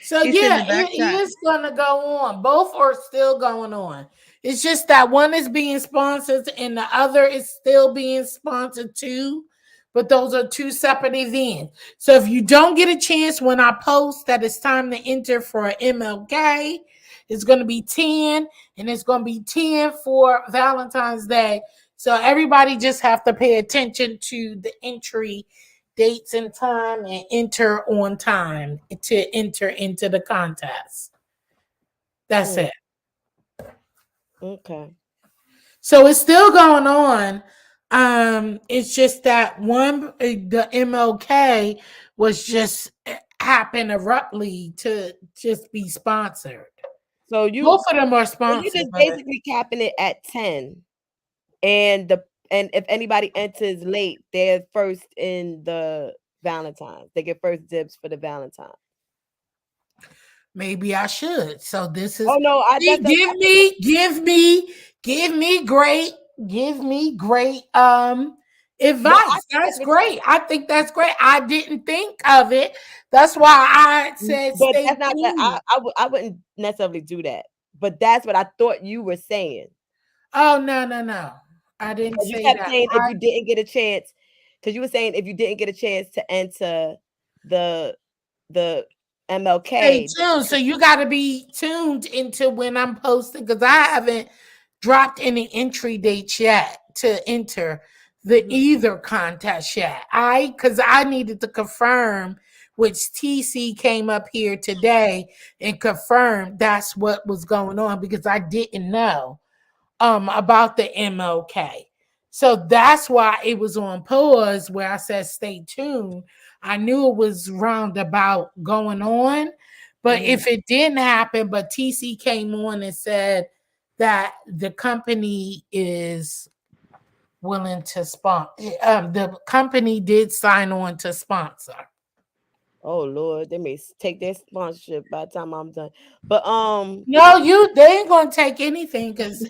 S2: So
S7: He sent
S2: yeah,
S7: the back
S2: it
S7: chat.
S2: is gonna go on. Both are still going on. It's just that one is being sponsored and the other is still being sponsored too. But those are two separate events. So if you don't get a chance when I post that it's time to enter for MLK, it's gonna be 10 and it's gonna be 10 for Valentine's Day. So everybody just have to pay attention to the entry dates and time and enter on time to enter into the contest. That's it.
S7: Okay.
S2: So it's still going on. It's just that one, the MLK was just happened abruptly to just be sponsored.
S7: So
S2: Both of them are
S7: you
S2: sponsored,
S7: just
S2: but
S7: basically capping it at 10. And if anybody enters late, they're first in the Valentine's. They get first dibs for the Valentine.
S2: maybe I should. So this is
S7: Oh no,
S2: see, give me great
S7: no, I
S2: advice.
S7: think that's
S2: That's
S7: what you,
S2: great. I think that's great. I didn't think of it. That's why I said
S7: but
S2: stay
S7: that's not that
S2: tuned.
S7: I wouldn't necessarily do that. But that's what I thought you were saying.
S2: Oh no. I didn't
S7: Because you
S2: say
S7: kept
S2: that.
S7: saying if you didn't get a chance, because you were saying if you didn't get a chance to enter the the
S2: Stay
S7: MLK.
S2: tuned. So you got to be tuned into when I'm posting because I haven't dropped any entry dates yet to enter the either contest yet. Because I needed to confirm, which TC came up here today and confirmed that's what was going on because I didn't know about the MLK. So that's why it was on pause where I said stay tuned. I knew it was roundabout going on, but if it didn't happen, but TC came on and said that the company is willing to sponsor. The company did sign on to sponsor.
S7: Oh Lord, they may take their sponsorship by the time I'm done. But
S2: No, they ain't gonna take anything because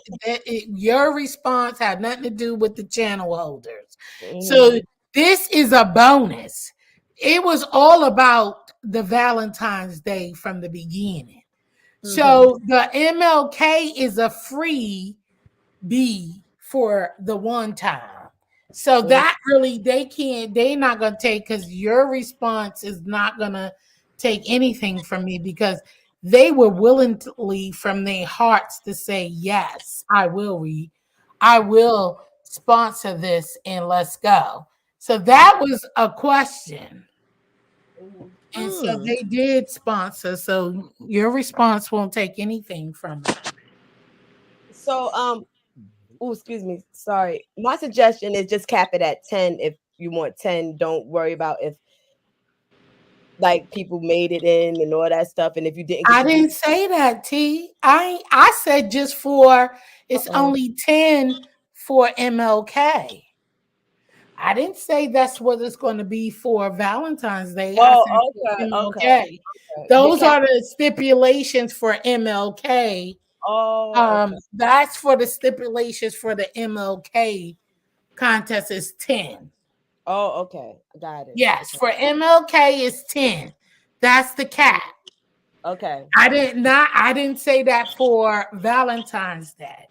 S2: your response had nothing to do with the channel holders. So this is a bonus. It was all about the Valentine's Day from the beginning. So the MLK is a free B for the one time. So that really they're not gonna take because your response is not gonna take anything from me because they were willingly from their hearts to say, yes, I will sponsor this and let's go. So that was a question. And so they did sponsor. So your response won't take anything from it.
S7: so oh, excuse me, sorry. My suggestion is just cap it at 10 if you want 10. Don't worry about if like people made it in and all that stuff. And if you didn't get
S2: I
S7: to do
S2: didn't say that, T. I said just for it's only 10 for MLK. I didn't say that's what it's going to be for Valentine's Day. I said
S7: oh,
S2: for
S7: okay.
S2: MLK.
S7: They
S2: Those
S7: kept
S2: are the stipulations for MLK.
S7: okay.
S2: That's for the stipulations for the MLK contest is 10.
S7: Oh, okay. Got it.
S2: Yes, for MLK is 10. That's the cap.
S7: Okay.
S2: I didn't say that for Valentine's Day.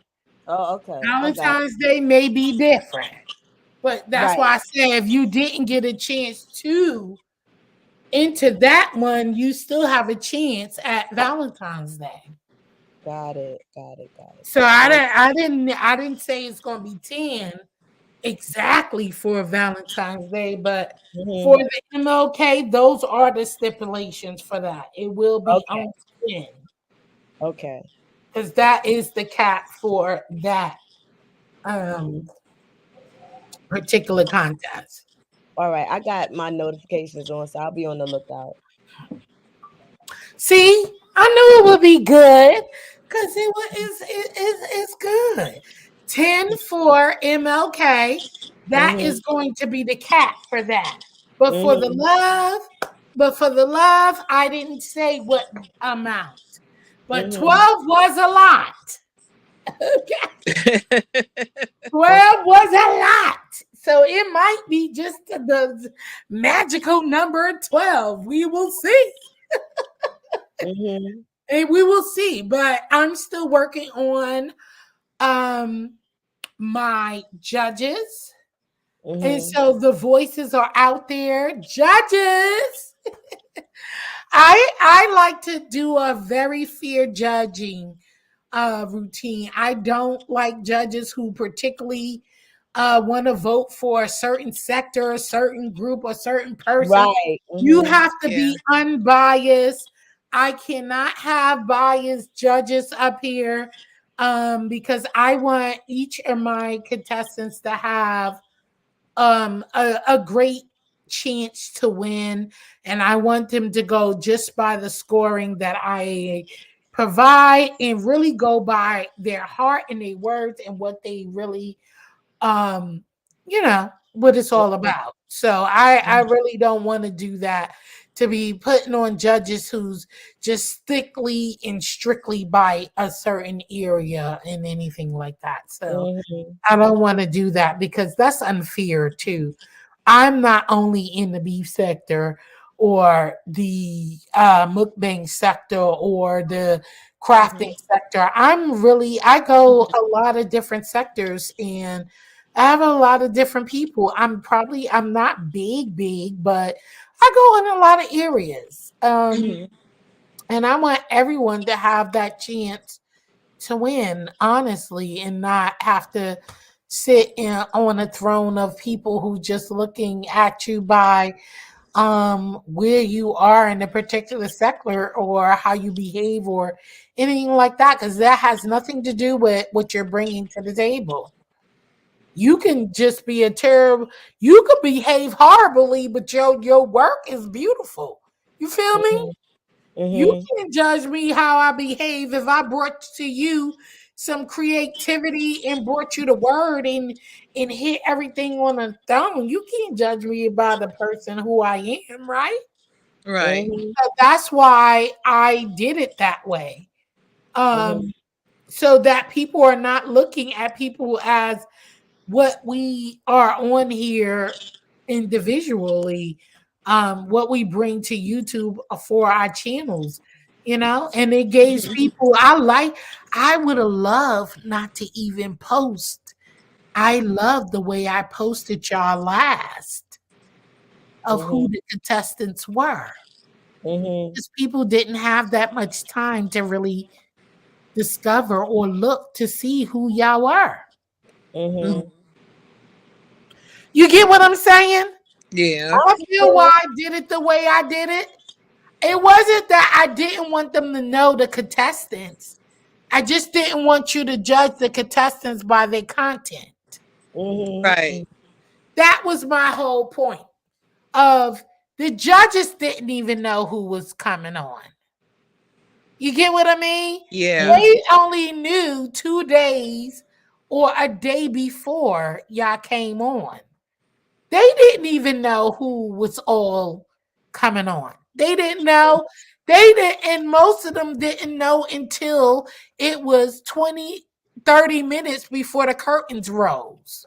S7: Oh, okay. I got it.
S2: Valentine's Day may be different. But that's
S7: Right.
S2: why I say if you didn't get a chance to enter that one, you still have a chance at Valentine's Day.
S7: Got it.
S2: So I didn't say it's gonna be 10 exactly for Valentine's Day, but for the MLK, those are the stipulations for that. It will be on 10
S7: Okay.
S2: because that is the cap for that um particular contest.
S7: All right. I got my notifications on, so I'll be on the lookout.
S2: See, I knew it would be good because it's good. 10 for MLK. That is going to be the cap for that. But for the love, I didn't say what amount. But 12 was a lot. Okay. 12 was a lot. So it might be just the magical number 12. We will see.
S7: Mm-hmm.
S2: And we will see. But I'm still working on um my judges. And
S7: Mm-hmm.
S2: so the voices are out there. Judges. I like to do a very fair judging routine. I don't like judges who particularly want to vote for a certain sector, a certain group, a certain person.
S7: Right.
S2: You
S7: Mm-hmm.
S2: have to be unbiased. I cannot have biased judges up here because I want each of my contestants to have a great chance to win, and I want them to go just by the scoring that I provide and really go by their heart and their words and what they really um what it's all about. So I really don't want to do that, to be putting on judges who's just strictly and strictly by a certain area and anything like that. So
S7: Mm-hmm.
S2: I don't want to do that because that's unfair too. I'm not only in the beef sector or the mukbang sector or the crafting sector. I go a lot of different sectors, and I have a lot of different people. I'm not big, but I go in a lot of areas.
S7: Mm-hmm.
S2: And I want everyone to have that chance to win, honestly, and not have to on a throne of people who just looking at you by where you are in a particular sector or how you behave or anything like that, because that has nothing to do with what you're bringing to the table. You can just be a terrible, you could behave horribly, but your work is beautiful. You feel me? You
S7: Mm-hmm.
S2: can't judge me how I behave if I brought to you some creativity and brought you the word and hit everything on a thumb. You can't judge me by the person who I am, right?
S7: Mm-hmm.
S2: So that's why I did it that way.
S7: Mm-hmm.
S2: So that people are not looking at people as what we are on here individually, what we bring to YouTube for our channels, and it gives people, I would have loved not to even post. I love the way I posted y'all last of who
S7: Mm-hmm.
S2: the contestants were,
S7: Mm-hmm.
S2: because people didn't have that much time to really discover or look to see who y'all were.
S7: Mm-hmm.
S2: You get what I'm saying?
S8: Yeah.
S2: I feel why I did it the way I did it. It wasn't that I didn't want them to know the contestants. I just didn't want you to judge the contestants by their content.
S7: Mm-hmm.
S8: Right.
S2: That was my whole point of the judges didn't even know who was coming on. You get what I mean?
S8: Yeah.
S2: They only knew 2 days or a day before y'all came on. They didn't even know who was all coming on. They didn't know. They didn't, and most of them didn't know until it was 20, 30 minutes before the curtains rose.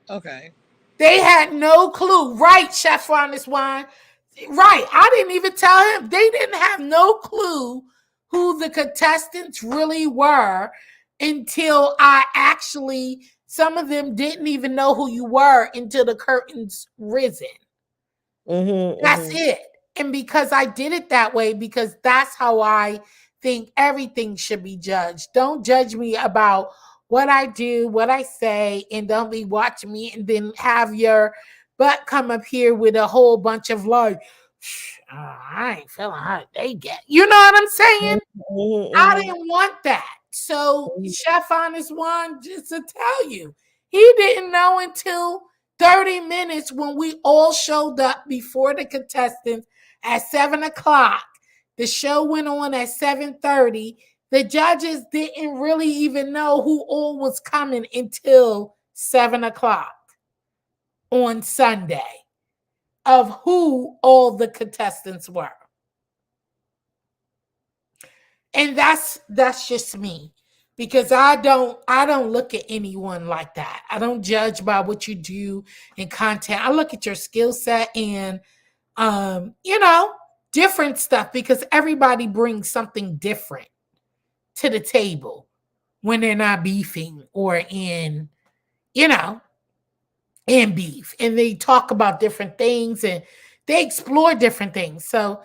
S8: Okay.
S2: They had no clue. Right, Chef Ronest Wine. Right. I didn't even tell him. They didn't have no clue who the contestants really were until some of them didn't even know who you were until the curtains risen. That's
S7: Mm-hmm.
S2: it. And because I did it that way, because that's how I think everything should be judged. Don't judge me about what I do, what I say, and don't be watching me and then have your butt come up here with a whole bunch of like, I ain't feeling how they get. You know what I'm saying? I
S7: Mm-hmm.
S2: didn't want that. So
S7: Mm-hmm.
S2: Chef Honest One, just to tell you, he didn't know until 30 minutes when we all showed up before the contestants at 7 o'clock. The show went on at 7:30. The judges didn't really even know who all was coming until 7 o'clock on Sunday of who all the contestants were. And that's just me, because I don't look at anyone like that. I don't judge by what you do in content. I look at your skill set and um you know different stuff because everybody brings something different to the table when they're not beefing or you know, in beef. And they talk about different things and they explore different things. So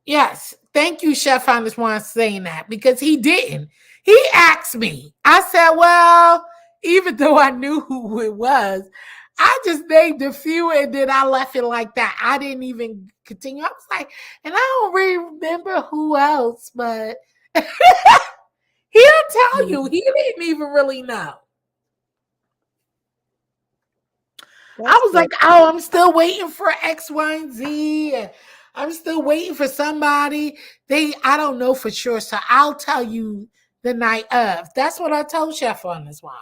S2: yes, thank you, Chef Honest Juan, saying that because he didn't. He asked me. I said, well, even though I knew who it was, I just named a few and then I left it like that. I didn't even continue. I was like, and I don't really remember who else, but he'll tell you he didn't even really know. I
S7: That's
S2: was
S7: good.
S2: like, oh, I'm still waiting for X, Y, and Z. And I'm still waiting for somebody. I don't know for sure. So I'll tell you the night of. That's what I told Chef on this one.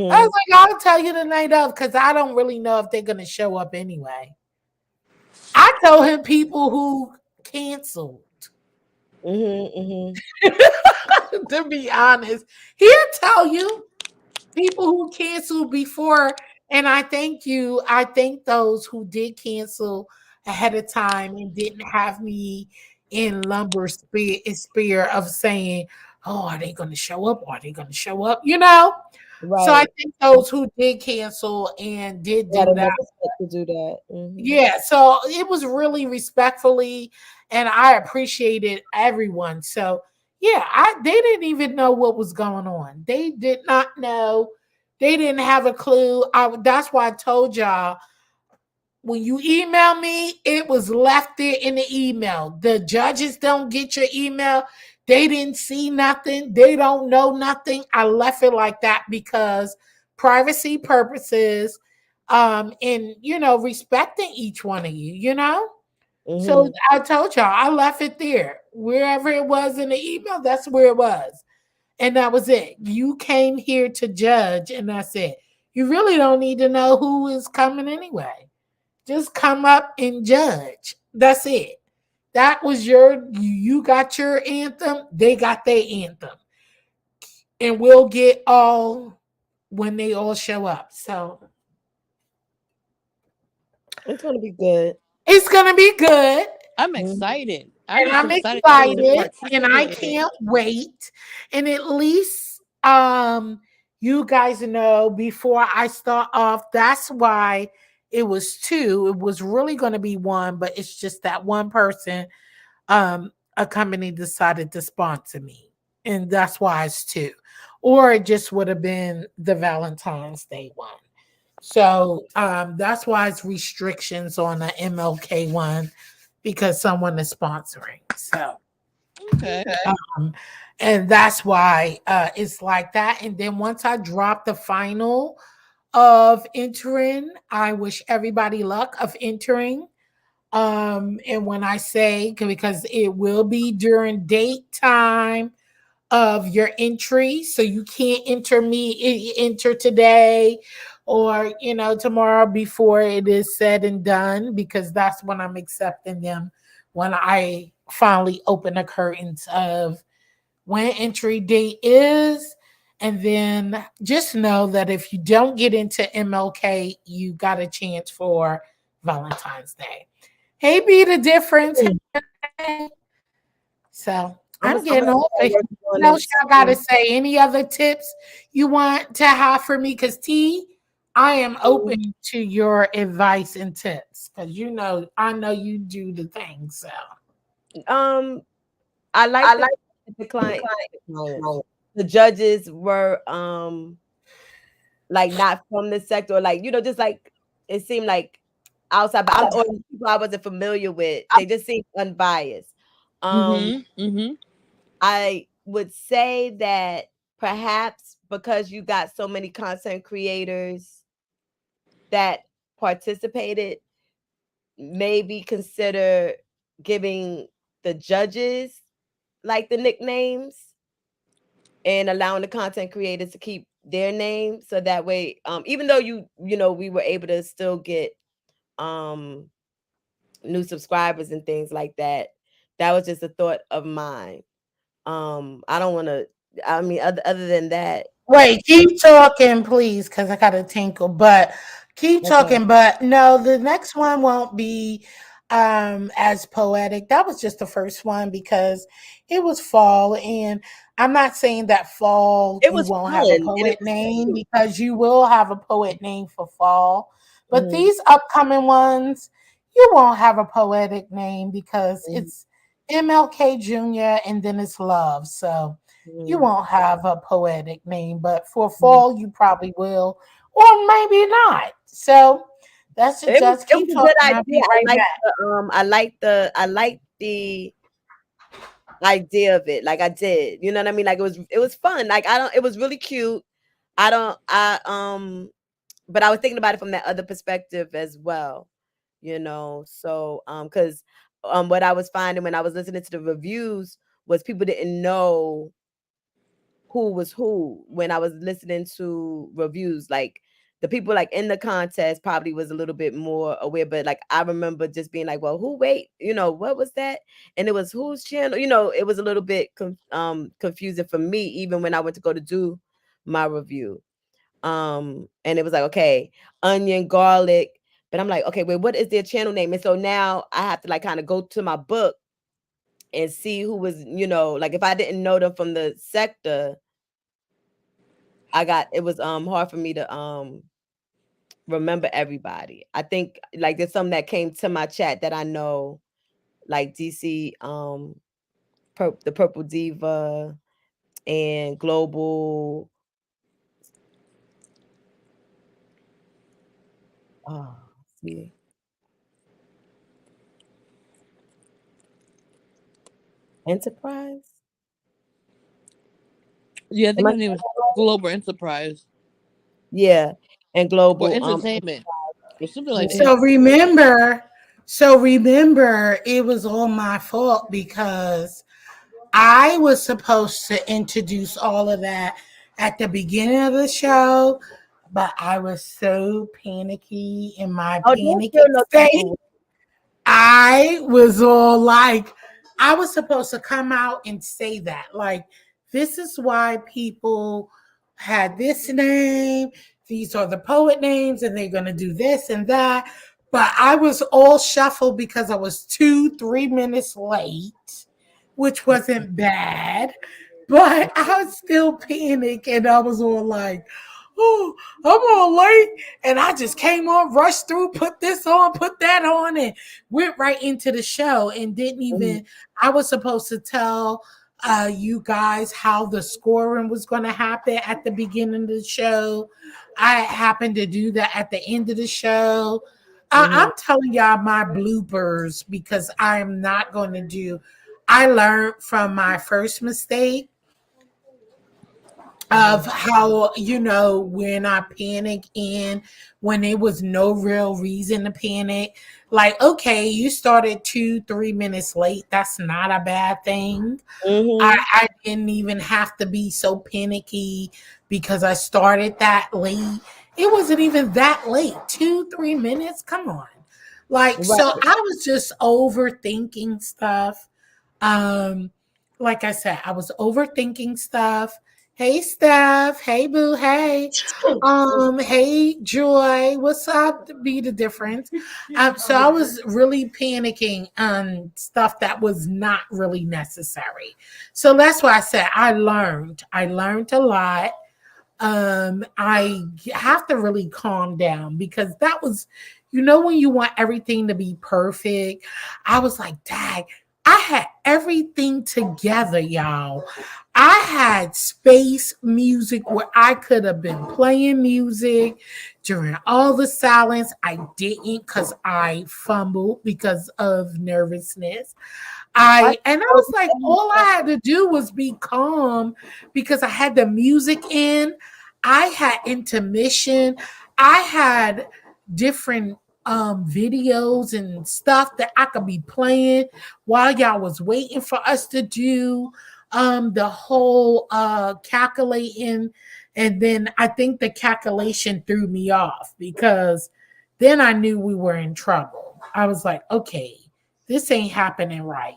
S2: I was like, I'll tell you the night of because I don't really know if they're going to show up anyway. I told him people who canceled. To be honest, he'll tell you people who canceled before, and I thank you. I thank those who did cancel ahead of time and didn't have me in lumber spear of saying, "Oh, are they going to show up? Are they going to show up?" You know. So I
S7: Right.
S2: think those who did cancel and did
S7: Got
S2: do
S7: enough
S2: that.
S7: respect to do that.
S2: Yeah, so it was really respectfully, and I appreciated everyone. So yeah, they didn't even know what was going on. They did not know. They didn't have a clue. That's why I told y'all when you email me, it was left there in the email. The judges don't get your email. They didn't see nothing. They don't know nothing. I left it like that because privacy purposes, and respecting each one of you, So I told y'all, I left it there. Wherever it was in the email, that's where it was. And that was it. You came here to judge, and that's it. You really don't need to know who is coming anyway. Just come up and judge. That's it. That was you got your anthem, they got their anthem. And we'll get all when they all show up. So
S7: It's gonna be good.
S2: it's gonna be good.
S8: I'm excited. I'm
S2: And
S8: just
S2: I'm
S8: excited to
S2: excited and I
S8: participate in it.
S2: can't wait. And at least you guys know before I start off, that's why it was two. It was really gonna be one, but it's just that one person a company decided to sponsor me. And that's why it's two. Or it just would have been the Valentine's Day one. So that's why it's restrictions on the MLK one because someone is sponsoring. So
S8: Okay.
S2: um, and that's why it's like that. And then once I drop the final of entering, I wish everybody luck of entering. And when I say because it will be during date time of your entry, so you can't enter today or tomorrow before it is said and done because that's when I'm accepting them when I finally open the curtains of when entry date is. And then just know that if you don't get into MLK, you got a chance for Valentine's Day. Hey, be the difference. Hey. So I'm getting off. What else y'all got to say? Any other tips you want to have for me? Because I am open to your advice and tips because I know you do the thing. So
S7: I like the client. The judges were like not from the sector, or like just like it seemed like outside, but or people I wasn't familiar with. They just seemed unbiased. I would say that perhaps because you got so many content creators that participated, maybe consider giving the judges like the nicknames and allowing the content creators to keep their name so that way even though we were able to still get new subscribers and things like that. That was just a thought of mine. I don't want to, I mean, other than that.
S2: wait, keep talking, please, because I got to tinkle. But keep
S7: Okay.
S2: talking. But no, the next one won't be as poetic. That was just the first one because it was fall, and I'm not saying that fall
S7: It
S2: you
S7: was
S2: won't
S7: fun
S2: have a
S7: and it
S2: poet
S7: was
S2: name,
S7: cute.
S2: because you will have a poet name for fall. But
S7: Mhm,
S2: these upcoming ones, you won't have a poetic name because
S7: mhm,
S2: it's MLK Jr. and then it's love. So you
S7: mhm,
S2: won't have a poetic name, but for
S7: mhm.
S2: fall you probably will, or maybe not. So that's
S7: It was
S2: just
S7: it was
S2: keep
S7: a good
S2: talking. I'll
S7: idea.
S2: be right back.
S7: I liked the idea of it. Like I did. You know what I mean? Like it was fun. Like I don't it was really cute. I don't I but I was thinking about it from that other perspective as well. So cuz what I was finding when I was listening to the reviews was people didn't know who was who when I was listening to reviews. Like the people like in the contest probably was a little bit more aware, but like I remember just being like, well, who wait, what was that? And it was whose channel? It was a little bit confusing for me even when I went to go to do my review. And it was like, okay, onion, garlic, but I'm like, okay, wait, what is their channel name? And so now I have to like kind of go to my book and see who was, like if I didn't know them from the sector, it was hard for me to remember everybody. I think like there's some that came to my chat that I know, like DC, the Purple Diva and Global. Oh, see, Enterprise.
S8: Yeah, I
S7: Am
S8: think
S7: I
S8: her name
S7: saying
S8: is
S7: that right?
S8: Global Enterprise
S7: Yeah, and
S8: or
S7: Global.
S8: Entertainment or something like
S7: Mhm,
S8: that.
S2: So remember, it was all my fault because I was supposed to introduce all of that at the beginning of the show, but I was so panicky in my
S7: oh, don't feel
S2: panicky
S7: no type of
S2: state.
S7: way.
S2: I was all like, I was supposed to come out and say that. Like, this is why people had this name. These are the poet names, and they're going to do this and that. But I was all shuffled because I was 2, 3 minutes late, which wasn't bad. But I was still panicked, and I was all like, oh, I'm all late. And I just came on, rushed through, put this on, put that on, and went right into the show and didn't
S7: Mhm,
S2: even, I was supposed to tell you guys how the scoring was going to happen at the beginning of the show. I happened to do that at the end of the show.
S7: mhm,
S2: I'm telling y'all my bloopers because I am not going to do. I learned from my first mistake
S7: mhm,
S2: of how, when I panic in when there was no real reason to panic. Like, okay, you started 2, 3 minutes late. That's not a bad thing. I,
S7: mhm.
S2: I didn't even have to be so panicky because I started that late. It wasn't even that late. 2, 3 minutes. Come on. Like, so
S7: Right.
S2: I was just overthinking stuff. Um, like I said, I was overthinking stuff. Hey Steph, hey Boo, hey. Hey Joy, what's up? Be the difference. So I was really panicking on stuff that was not really necessary. So that's why I said I learned. I learned a lot. I have to really calm down because that was, when you want everything to be perfect. I was like, Dad, I had everything together, y'all. I had space music where I could have been playing music during all the silence. I didn't because I fumbled because of nervousness.
S7: I
S2: I
S7: know
S2: was like,
S7: the
S2: all I had to do was be calm because I had the music in. I had intermission. I had different videos and stuff that I could be playing while y'all was waiting for us to do the whole calculating. And then I think the calculation threw me off because then I knew we were in trouble. I was like, okay, this ain't happening right.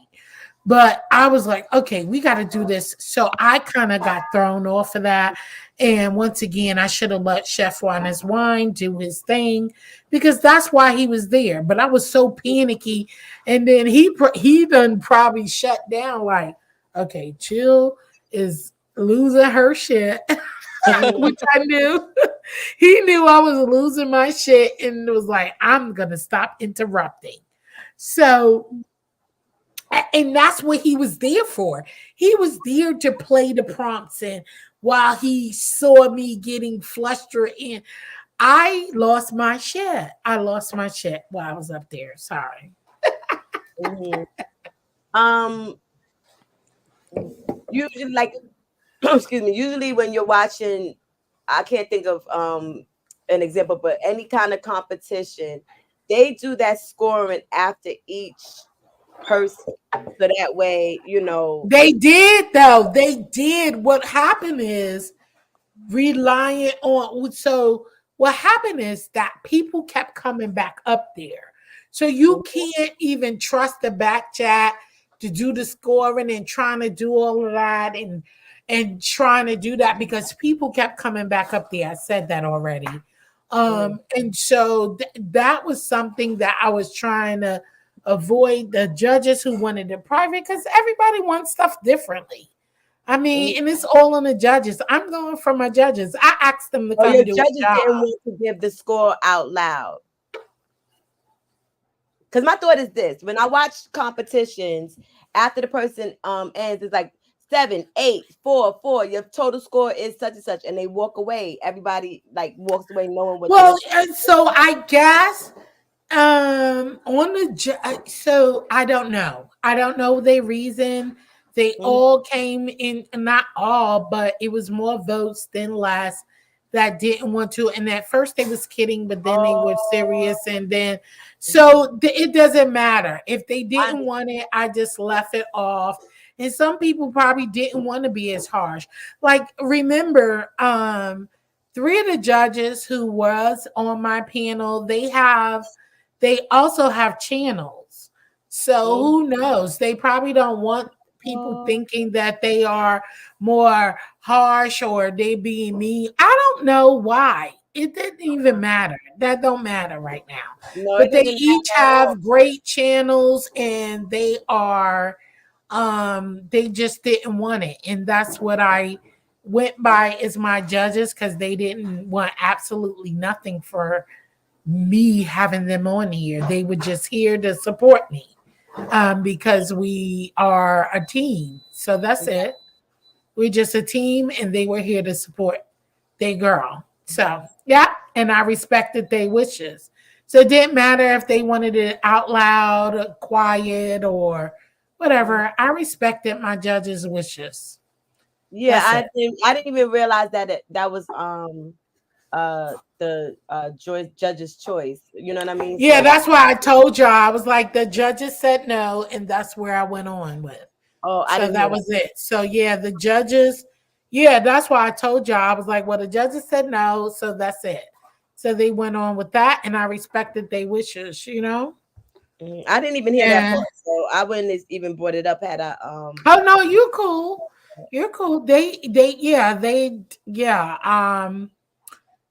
S2: But I was like, okay, we got to do this. So I kind of got thrown off of that. And once again, I should have let Chef Juan his wine do his thing because that's why he was there. But I was so panicky. And then he done probably shut down like, okay, Chill is losing her shit,
S7: Mhm.
S2: which I knew. He knew I was losing my shit and was like, I'm going to stop interrupting. So and that's what he was there for. He was there to play the prompts. And while he saw me getting flustered in, I lost my shit. I lost my shit while I was up there. Sorry.
S7: Mhm. Um, usually, like, excuse me. Usually, when you're watching, I can't think of an example, but any kind of competition, they do that scoring after each person, so that way,
S2: They did, though. They did. What happened is relying on, so what happened is that people kept coming back up there, so you can't even trust the back chat to do the scoring and trying to do all of that and trying to do that because people kept coming back up there. I said that already. And so that was something that I was trying to avoid, the judges who wanted it private, because everybody wants stuff differently. I mean, and it's all on the judges. I'm going for my judges. I asked them to
S7: or
S2: come
S7: your
S2: do a
S7: judges
S2: job.
S7: didn't want to give the score out loud. Because my thought is this: when I watch competitions, after the person ends, it's like 7, 8, 4, 4. Your total score is such and such, and they walk away. Everybody like walks away knowing what.
S2: Well, and so I guess on the so I don't know. I don't know their reason. They all came in, not all, but it was more votes than less that didn't want to. And at first they was kidding, but then they were serious. And then so it doesn't matter. If they didn't want it, I just left it off. And some people probably didn't want to be as harsh. Like remember, three of the judges who was on my panel, they also have channels. So who knows? They probably don't want people thinking that they are more harsh or they being mean. I don't know why. It didn't even matter. That don't matter right now.
S7: No, it
S2: But they
S7: doesn't
S2: each
S7: matter at all.
S2: have great channels and they just didn't want it. And that's what I went by as my judges because they didn't want absolutely nothing for me having them on here. They were just here to support me because we are a team. So that's it. We're just a team, and they were here to support their girl. So, yeah, and I respected their wishes. So it didn't matter if they wanted it out loud, or quiet, or whatever. I respected my judges' wishes.
S7: Yeah,
S2: That's it.
S7: I didn't even realize that was the judge's choice. You know what I mean?
S2: Yeah,
S7: So
S2: that's why I told y'all. I was like, the judges said no, and that's where I went on with.
S7: I
S2: So
S7: didn't hear
S2: that
S7: that.
S2: was it. So yeah, the judges, yeah, that's why I told y'all. I was like, well, the judges said no, so that's it. So they went on with that, and I respected their wishes, you know?
S7: I didn't even hear that
S2: And
S7: part, so I wouldn't have even brought it up had I
S2: oh no, you're cool. You're cool. Yeah.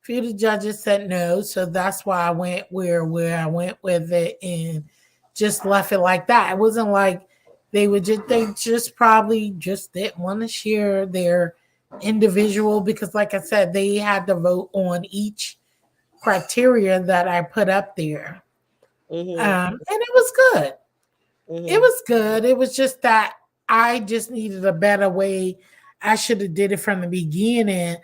S2: Few of the judges said no, so that's why I went where I went with it and just left it like that. It wasn't like they just probably just didn't want to share their individual because like I said, they had to vote on each criteria that I put up there. And it was good. It was good. It was just that I just needed a better way. I should have did it from the beginning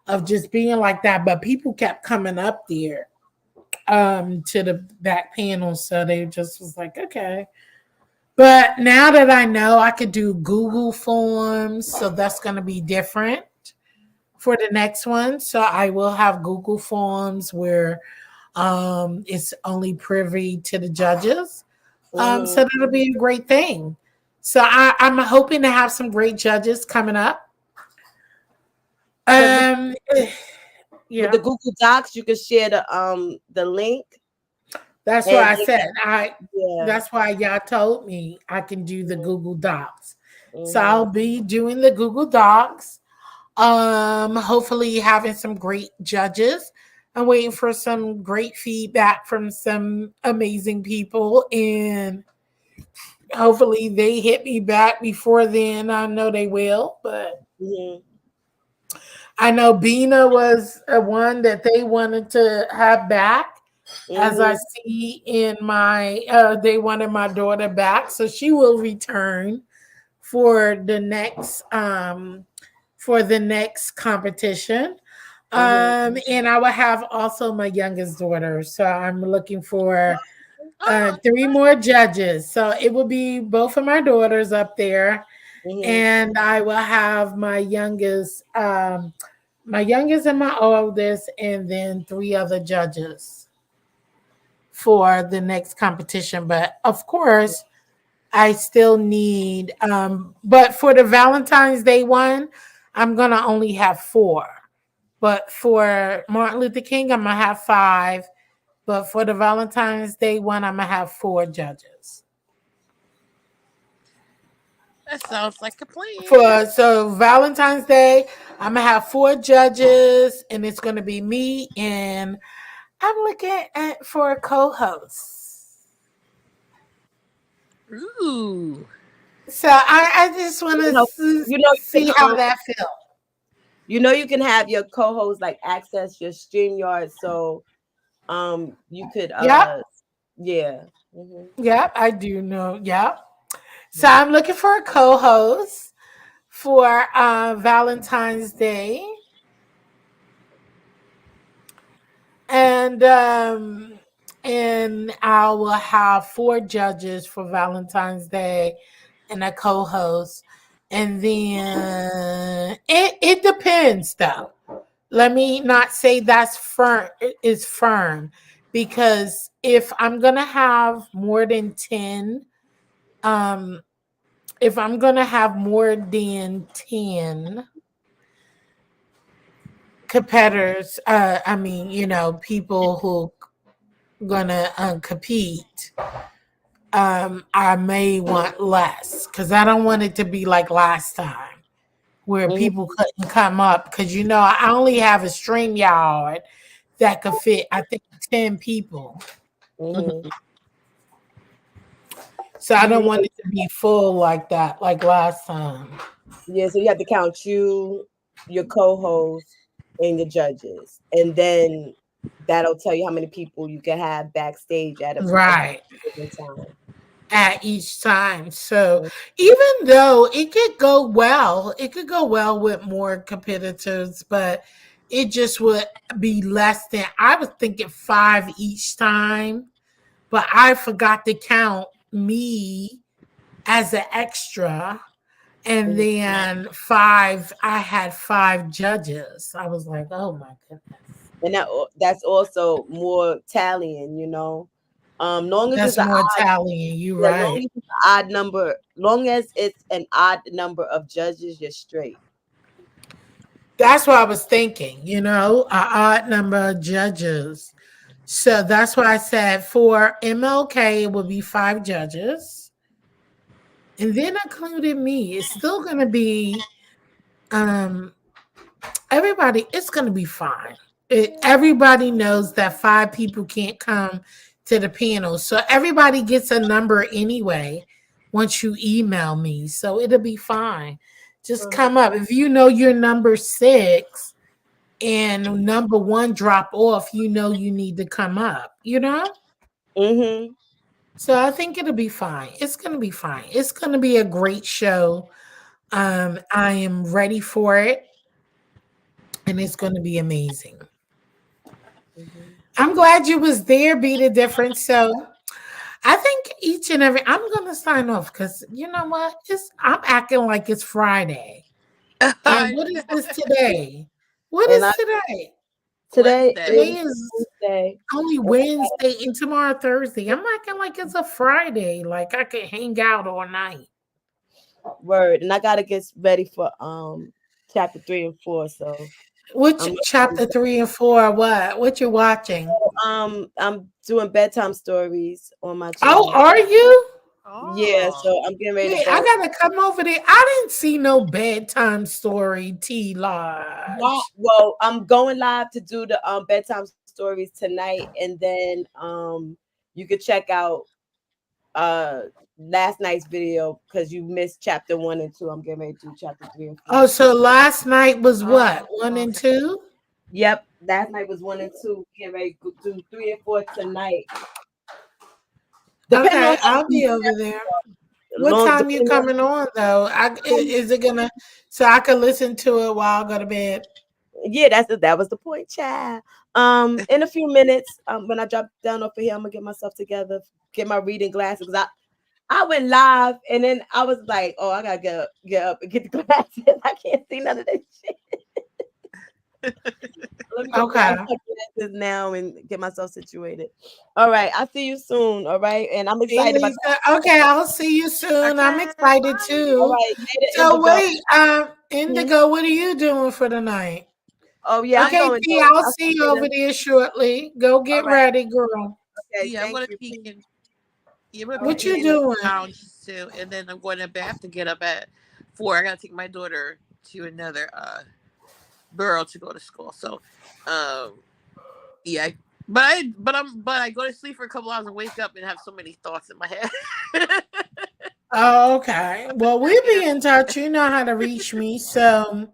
S2: of just being like that. But people kept coming up there to the back panel. So they just was like, okay. But now that I know I could do Google Forms, so that's gonna be different for the next one. So I will have Google Forms where it's only privy to the judges. So that'll be a great thing. So I'm hoping to have some great judges coming up.
S7: Because with
S2: Yeah.
S7: the Google Docs, you can share the link.
S2: That's
S7: And
S2: why I
S7: they
S2: said I.
S7: yeah.
S2: That's why y'all told me I can do the Google Docs. So I'll
S7: Mm-hmm.
S2: be doing the Google Docs. Hopefully having some great judges. I'm waiting for some great feedback from some amazing people, and hopefully they hit me back before then. I know they will, but
S7: Mm-hmm.
S2: I know Bina was a one that they wanted to have back. As I
S7: Mm-hmm.
S2: see in my, they wanted my daughter back, so she will return for the next competition.
S7: Mm-hmm.
S2: And I will have also my youngest daughter. So I'm looking for
S3: Oh,
S2: three more judges. So it will be both of my daughters up there,
S7: Mm-hmm.
S2: and I will have my youngest and my oldest, and then three other judges for the next competition. But of course, I still need but for the Valentine's Day one, I'm gonna only have four. But for Martin Luther King, I'm gonna have five. But for the Valentine's Day one, I'm gonna have four judges.
S8: That sounds like a plan.
S2: For so Valentine's Day, I'm gonna have four judges, and it's gonna be me, and I'm looking at for a co-host.
S8: Ooh.
S2: So I just want
S7: You
S2: to
S7: know, you can
S2: see how that feels.
S7: you can have your co-host like access your StreamYard, so you could
S2: Yep,
S7: yeah. Mm-hmm.
S2: yep, I do know. Yep. So I'm looking for a co-host for Valentine's Day, and I will have four judges for Valentine's Day and a co-host, and then it depends though. Let me not say that's firm is firm, because if I'm gonna have more than 10, um if I'm gonna have more than 10 competitors, I mean, people who gonna compete, I may want less, because I don't want it to be like last time where people
S7: Mm-hmm.
S2: couldn't come up, because I only have a stream yard that could fit, I think, 10 people.
S7: Mm-hmm.
S2: So I don't
S7: Yeah,
S2: want it to be full like that, like last time.
S7: yeah, so you have to count you, your co-host, and your judges, and then that'll tell you how many people you can have backstage at a
S2: Right.
S7: given time.
S2: At each time. So even though it could go well with more competitors, but it just would be less than, I was thinking five each time, but I forgot to count me as an extra. And
S7: Mhm.
S2: then five, I had five judges. I was like, oh my goodness.
S7: And that's also more tallying, long as it's
S2: That's
S7: an
S2: more Italian. You
S7: yeah, long
S2: right.
S7: as it's an odd number, long as it's an odd number of judges, you're straight.
S2: That's what I was thinking, a odd number of judges. So that's why I said for MLK, it would be five judges. And then including me, it's still going to be, um, everybody, it's going to be fine. Everybody knows that five people can't come to the panel. So everybody gets a number anyway once you email me. So it'll be fine. Just
S7: Uh-huh.
S2: come up. If you know you're number six and number one drop off, you need to come up.
S7: Mm-hmm.
S2: So I think it'll be fine. It's gonna be fine. It's gonna be a great show. I am ready for it, and it's gonna be amazing.
S7: Mm-hmm.
S2: I'm glad you was there, be the difference. So I think each and every I'm gonna sign off, because you know what? I'm acting like it's Friday.
S8: I
S2: What is this today? What
S7: And
S2: is
S7: I
S2: today?
S7: today
S8: Wednesday.
S2: Today
S7: is
S2: is
S7: Wednesday.
S2: only Wednesday, and tomorrow Thursday. I'm acting like it's a Friday, like I could hang out all night.
S7: Word, and I gotta get ready for chapter 3 and 4. So
S2: Which
S7: I'm
S2: chapter 3 and 4? What you watching?
S7: I'm doing bedtime stories on my
S2: Oh,
S7: channel.
S2: are you?
S7: Yeah,
S8: Oh.
S7: so I'm getting ready to
S2: Hey, I
S7: go.
S2: gotta come over there. I didn't see no bedtime story, T
S7: Yeah,
S2: Lodge.
S7: well, I'm going live to do the bedtime stories tonight, and then you could check out uh last night's video because you missed chapter 1 and 2. I'm getting ready to do chapter 3 and 4.
S2: Oh, so last night was what?
S8: Oh,
S2: One and
S8: okay.
S2: two?
S7: Yep, last night was 1 and 2. Getting ready to do 3 and 4 tonight. Depending on
S2: Okay,
S7: how
S2: I'll
S7: deep,
S2: be over there. What
S7: long
S2: time you
S7: depending
S2: coming on though? Is it gonna so I can listen to it while I go to bed?
S7: yeah, that was the point, child. In a few minutes, when I drop down off of here, I'm gonna get myself together, get my reading glasses. 'Cause I went live, and then I was like, oh, I gotta get up and get the glasses. I can't see none of that shit. Let me go grab
S2: Okay.
S7: my glasses now and get myself situated. All right, I'll see you soon. All right, and I'm
S2: Hey
S7: excited about that.
S2: Lisa. Okay, I'll see you soon. I'm
S8: Okay.
S2: excited
S7: All
S2: too.
S7: right, later,
S2: So
S7: Indigo.
S2: wait,
S7: Hmm?
S2: Indigo, what are you doing for the night?
S7: Oh yeah, I'm
S2: Okay,
S7: going.
S2: T,
S7: To,
S2: I'll
S7: I'll
S2: see
S7: see
S2: you
S7: you
S2: over
S7: later.
S2: there shortly. Go
S7: All
S2: get
S7: right.
S2: ready, girl.
S7: Okay.
S8: Yeah, I'm
S7: Thank
S8: gonna
S7: you.
S8: peek in. Yeah, I'm gonna
S7: All
S8: peek
S7: right.
S2: What
S8: in
S2: you
S7: Later.
S8: the
S2: doing?
S8: lounge too, and then I'm going to bed. I have to get up at 4. I gotta take my daughter to another borough to go to school. So, um, yeah. But I go to sleep for a couple hours and wake up and have so many thoughts in my head.
S2: Oh, okay. Well, we'll
S8: Yeah.
S2: be in touch. You know how to reach me. So,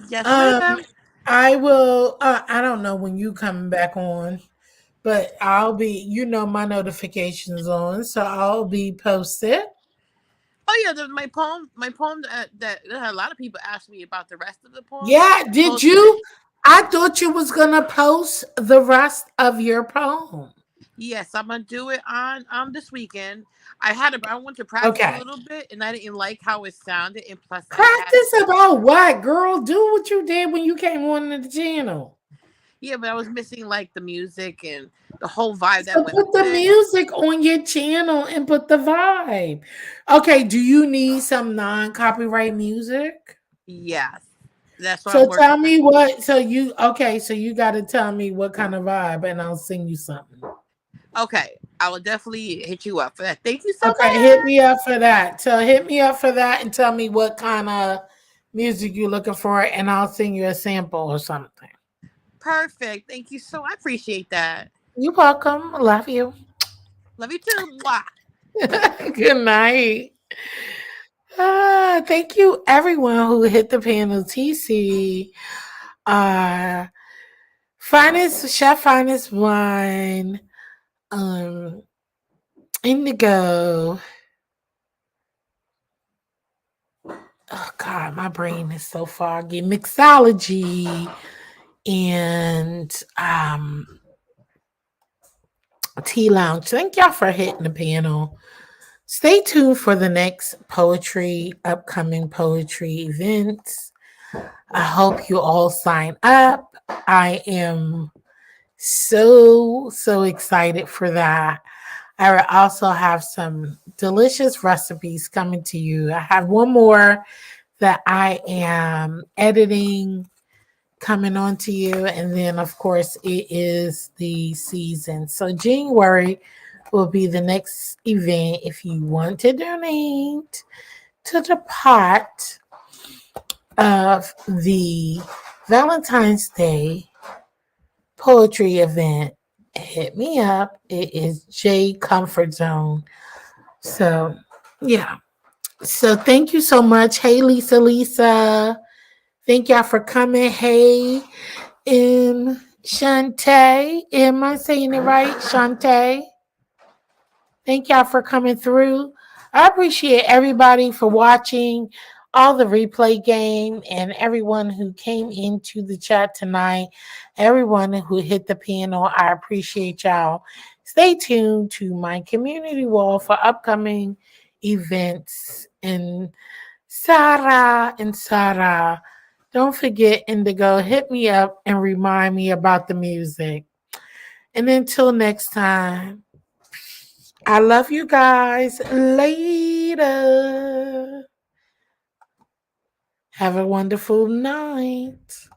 S8: Yes,
S2: um,
S8: ma'am.
S2: I will. I don't know when you coming back on, but I'll be. You know my notifications on, so I'll be posted.
S8: Oh yeah, my poem that a lot of people ask me about the rest of the poem.
S2: Yeah.
S8: I
S2: Did
S8: posted it.
S2: you? I thought you was gonna post the rest of your poem.
S8: Yes, I'm gonna do it on this weekend. I went to practice a
S2: Okay.
S8: little bit and I didn't like how it sounded, and plus I had
S2: Practice about what, girl? Do what you did when you came on the channel.
S8: yeah, but I was missing like the music and the whole vibe that
S2: So
S8: went
S2: put
S8: with
S2: the
S8: it.
S2: music on your channel and put the vibe. Okay, do you need some non-copyright music?
S8: Yes, that's what I'm
S2: So
S8: working
S2: tell
S8: on.
S2: me what so you okay, so you gotta tell me what kind of vibe and I'll sing you something.
S8: Okay, I will definitely hit you up for that. Thank you so
S2: Okay, hit
S8: much.
S2: me up for that. So hit me up for that and tell me what kind of music you're looking for and I'll sing you a sample or something.
S8: Perfect. Thank you so. I appreciate that.
S2: You're welcome. Love you.
S8: Love you too. Mwah.
S2: Good night. Thank you everyone who hit the panel. TC, uh, finest chef, finest wine, um, indigo. Oh God, my brain is so foggy. Mixology and tea lounge. Thank y'all for hitting the panel. Stay tuned for the next upcoming poetry events. I hope you all sign up. I am so excited for that. I will also have some delicious recipes coming to you. I have one more that I am editing coming on to you. And then, of course, it is the season. So, January will be the next event. If you want to donate to the pot of the Valentine's Day poetry event, hit me up. It is J Comfort Zone. So, yeah. So, thank you so much. Hey, Lisa. Thank y'all for coming. Hey, Shantae. Am I saying it right? Shantae. Thank y'all for coming through. I appreciate everybody for watching all the replay game and everyone who came into the chat tonight, everyone who hit the panel. I appreciate y'all. Stay tuned to my community wall for upcoming events. And Sarah, don't forget, Indigo, hit me up and remind me about the music. And until next time. I love you guys. Later. Have a wonderful night.